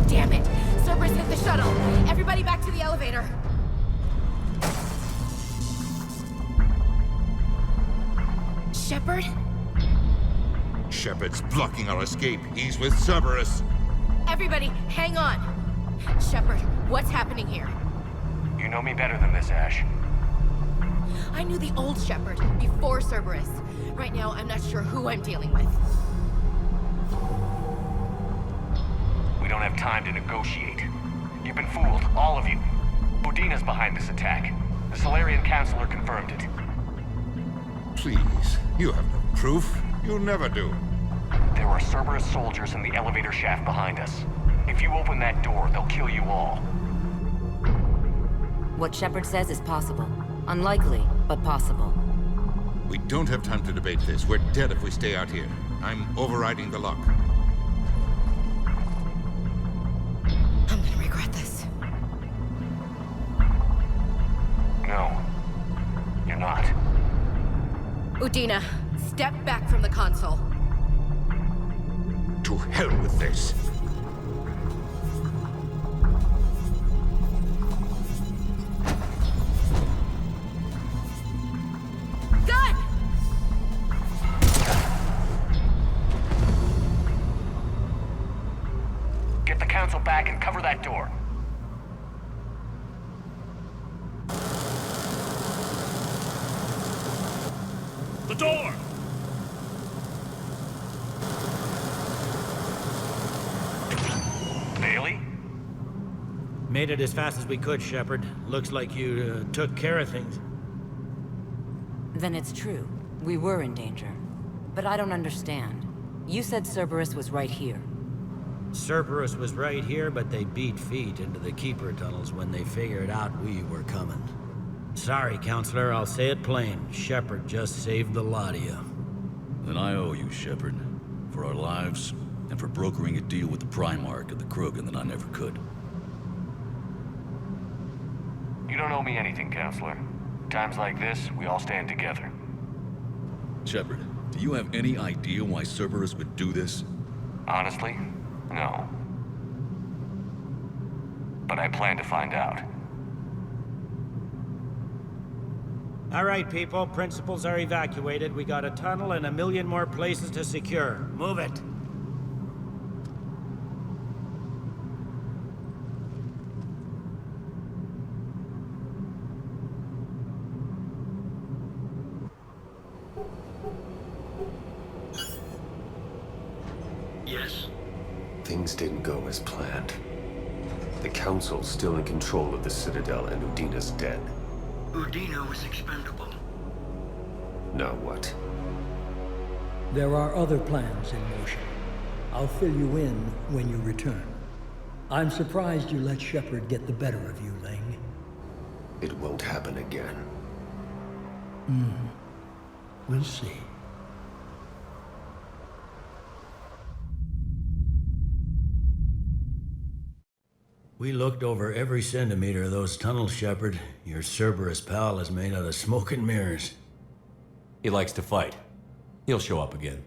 Damn it! Cerberus hit the shuttle! Everybody back to the elevator! Shepard? Shepard's blocking our escape. He's with Cerberus. Everybody, hang on! Shepard, what's happening here? You know me better than this, Ash. I knew the old Shepard before Cerberus. Right now, I'm not sure who I'm dealing with. We don't have time to negotiate. You've been fooled, all of you. Udina's behind this attack. The Solarian Counselor confirmed it. Please, you have no proof. You never do. There are Cerberus soldiers in the elevator shaft behind us. If you open that door, they'll kill you all. What Shepard says is possible. Unlikely, but possible. We don't have time to debate this. We're dead if we stay out here. I'm overriding the lock. I'm gonna regret this. No. You're not. Udina, step back from the console. To hell with this. Gun! Get the Council back and cover that door. The door! Bailey? Made it as fast as we could, Shepard. Looks like you took care of things. Then it's true. We were in danger. But I don't understand. You said Cerberus was right here. Cerberus was right here, but they beat feet into the Keeper tunnels when they figured out we were coming. Sorry, Counselor, I'll say it plain. Shepard just saved the lot of you. Then I owe you, Shepard. For our lives, and for brokering a deal with the Primarch and the Krogan that I never could. You don't owe me anything, Counselor. Times like this, we all stand together. Shepard, do you have any idea why Cerberus would do this? Honestly, no. But I plan to find out. All right, people. Principals are evacuated. We got a tunnel and 1 million more places to secure. Move it. Yes? Things didn't go as planned. The Council's still in control of the Citadel and Udina's dead. Udina was expendable. Now what? There are other plans in motion. I'll fill you in when you return. I'm surprised you let Shepard get the better of you, Leng. It won't happen again. We'll see. We looked over every centimeter of those tunnels, Shepard. Your Cerberus pal is made out of smoke and mirrors. He likes to fight. He'll show up again.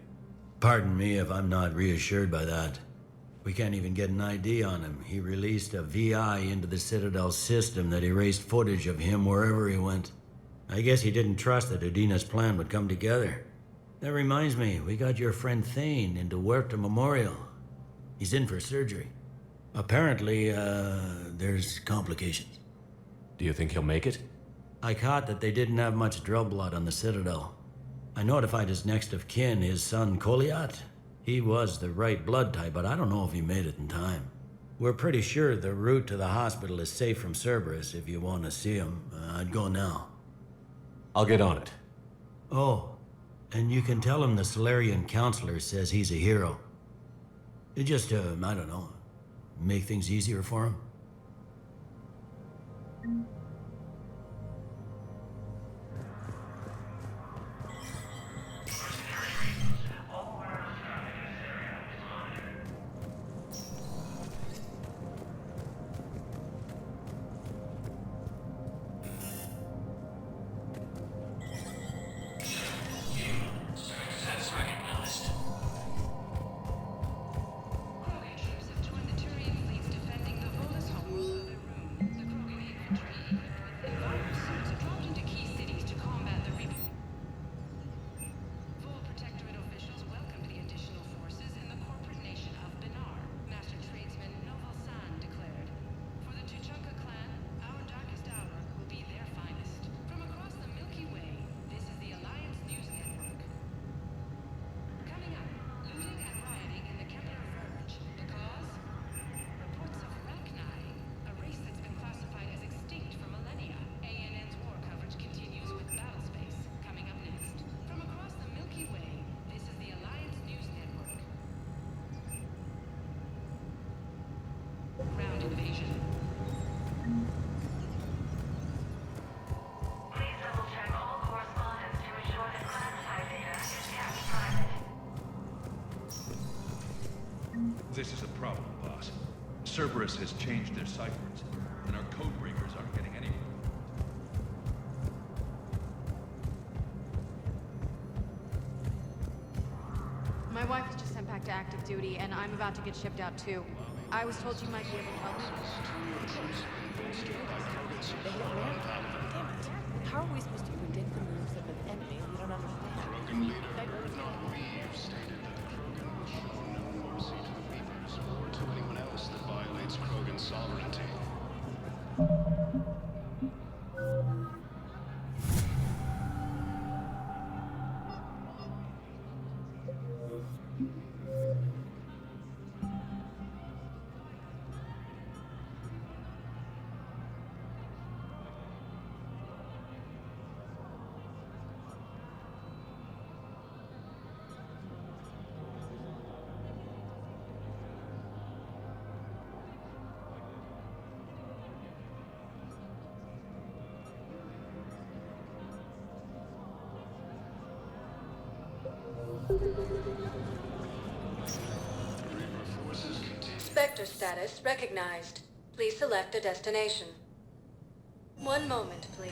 Pardon me if I'm not reassured by that. We can't even get an ID on him. He released a VI into the Citadel system that erased footage of him wherever he went. I guess he didn't trust that Udina's plan would come together. That reminds me, we got your friend Thane into Huerta Memorial. He's in for surgery. Apparently, there's complications. Do you think he'll make it? I caught that they didn't have much drill blood on the Citadel. I notified his next of kin, his son Koliat. He was the right blood type, but I don't know if he made it in time. We're pretty sure the route to the hospital is safe from Cerberus. If you want to see him, I'd go now. I'll get on it. Oh, and you can tell him the Solarian counselor says he's a hero. It just, I don't know, make things easier for him. This is a problem, boss. Cerberus has changed their ciphers, and our code breakers aren't getting anywhere. My wife was just sent back to active duty, and I'm about to get shipped out too. I was told you might be able to help me. Damn it. How are we supposed to predict the moves of an enemy we don't understand? To anyone else that violates Krogan's sovereignty. Spectre status recognized. Please select a destination. One moment, please.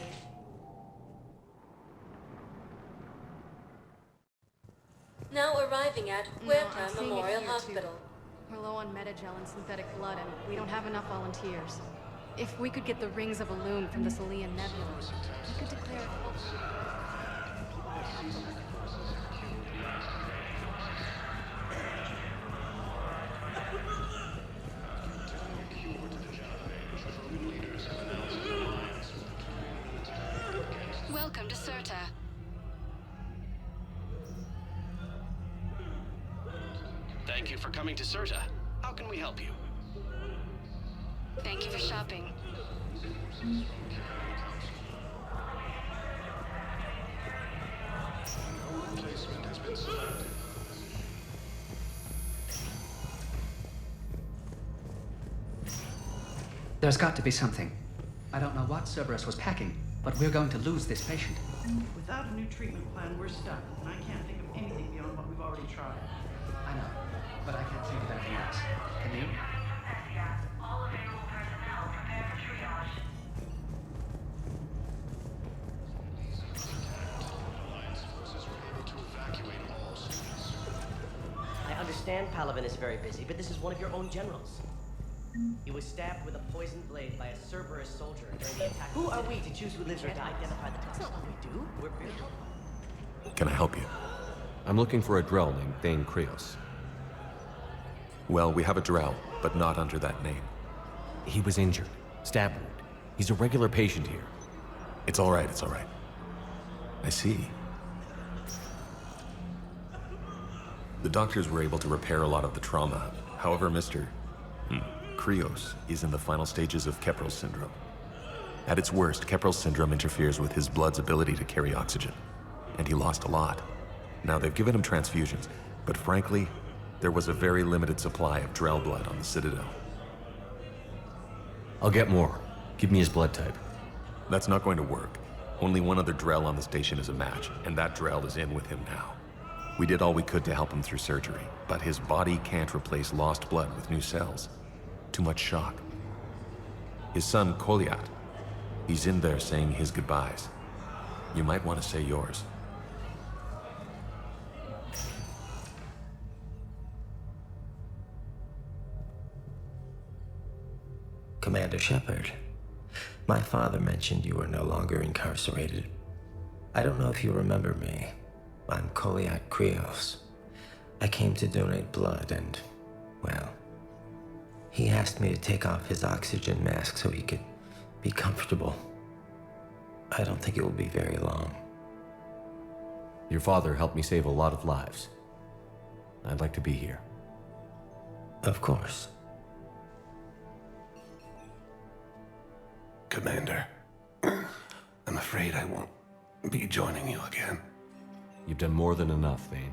Now arriving at Huerta Memorial Hospital. We're low on metagel and synthetic blood, and we don't have enough volunteers. If we could get the rings of Elune from the Salian Nebula, we could declare it full. Welcome to Certa. Thank you for coming to Certa. How can we help you? Thank you for shopping. Placement has been selected. There's got to be something. I don't know what Cerberus was packing, but we're going to lose this patient. Without a new treatment plan, we're stuck, and I can't think of anything beyond what we've already tried. I know, but I can't think of anything else. Can you? All available personnel prepare for triage. Alliance forces were able to evacuate all students. I understand Palaven is very busy, but this is one of your own generals. He was stabbed with a poisoned blade by a Cerberus soldier during the attack. Who are we to choose who lives or dies? Identify the That's not what we do. We're very... Can I help you? I'm looking for a Drell named Thane Krios. Well, we have a Drell, but not under that name. He was injured. Stab wound. He's a regular patient here. It's all right, it's all right. I see. The doctors were able to repair a lot of the trauma. However, Mr. Krios is in the final stages of Keprel's syndrome. At its worst, Keprel's syndrome interferes with his blood's ability to carry oxygen, and he lost a lot. Now, they've given him transfusions, but frankly, there was a very limited supply of Drell blood on the Citadel. I'll get more. Give me his blood type. That's not going to work. Only one other Drell on the station is a match, and that Drell is in with him now. We did all we could to help him through surgery, but his body can't replace lost blood with new cells. Too much shock. His son, Koliat, he's in there saying his goodbyes. You might want to say yours. Commander Shepard, my father mentioned you were no longer incarcerated. I don't know if you remember me. I'm Koliat Krios. I came to donate blood and, well, he asked me to take off his oxygen mask so he could be comfortable. I don't think it will be very long. Your father helped me save a lot of lives. I'd like to be here. Of course. Commander, I'm afraid I won't be joining you again. You've done more than enough, Thane.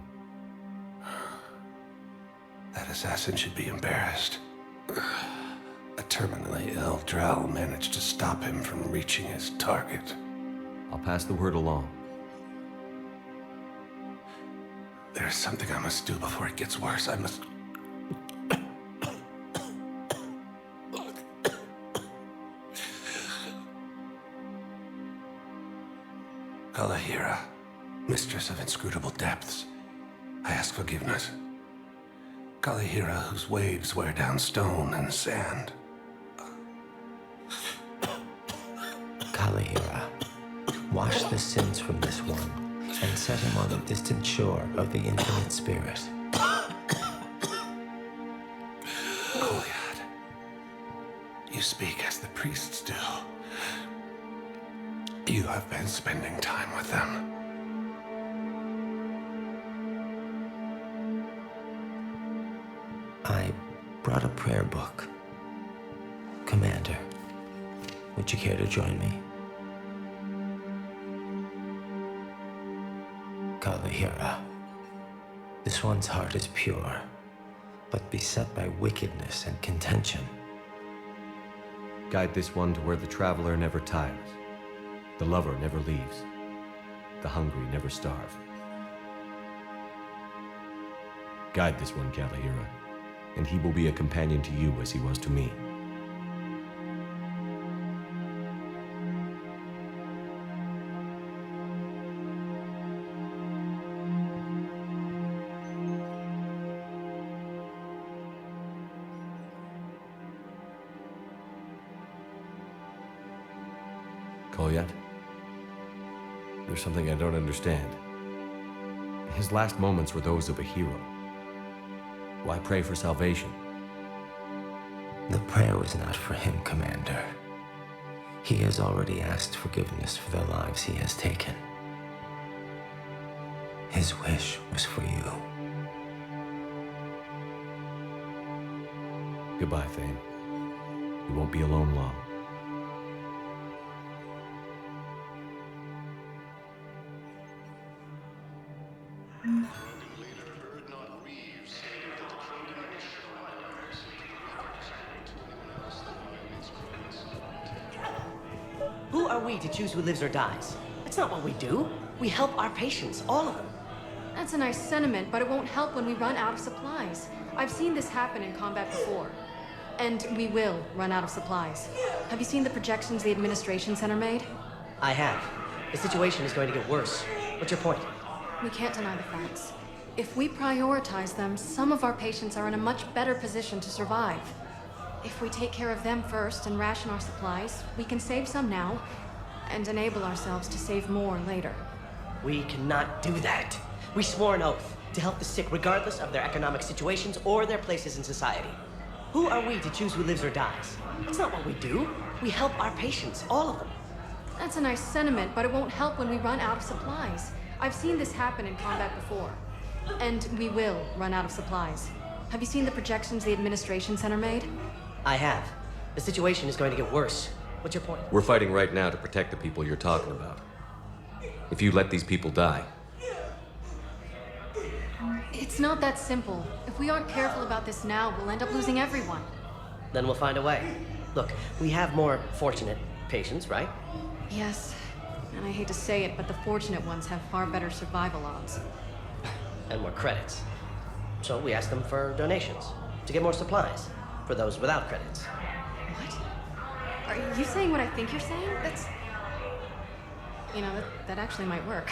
That assassin should be embarrassed. A terminally ill Drell managed to stop him from reaching his target. I'll pass the word along. There's something I must do before it gets worse. I must... Kalahira, mistress of inscrutable depths, I ask forgiveness. Kalahira, whose waves wear down stone and sand. Kalahira, wash the sins from this one and set him on the distant shore of the infinite spirit. Koliat, you speak as the priests do. You have been spending time with them. I brought a prayer book. Commander, would you care to join me? Kalahira, this one's heart is pure, but beset by wickedness and contention. Guide this one to where the traveler never tires, the lover never leaves, the hungry never starve. Guide this one, Kalahira, and he will be a companion to you as he was to me. Koliat, there's something I don't understand. His last moments were those of a hero. Why pray for salvation? The prayer was not for him, Commander. He has already asked forgiveness for the lives he has taken. His wish was for you. Goodbye, Thane. You won't be alone long. Who are we to choose who lives or dies? That's not what we do. We help our patients, all of them. That's a nice sentiment, but it won't help when we run out of supplies. I've seen this happen in combat before. And we will run out of supplies. Have you seen the projections the administration center made? I have. The situation is going to get worse. What's your point? We can't deny the facts. If we prioritize them, some of our patients are in a much better position to survive. If we take care of them first and ration our supplies, we can save some now and enable ourselves to save more later. We cannot do that. We swore an oath to help the sick regardless of their economic situations or their places in society. Who are we to choose who lives or dies? That's not what we do. We help our patients, all of them. That's a nice sentiment, but it won't help when we run out of supplies. I've seen this happen in combat before. And we will run out of supplies. Have you seen the projections the administration center made? I have. The situation is going to get worse. What's your point? We're fighting right now to protect the people you're talking about. If you let these people die... It's not that simple. If we aren't careful about this now, we'll end up losing everyone. Then we'll find a way. Look, we have more fortunate patients, right? Yes. And I hate to say it, but the fortunate ones have far better survival odds. And more credits. So we asked them for donations to get more supplies for those without credits. What? Are you saying what I think you're saying? That's... You know, that actually might work.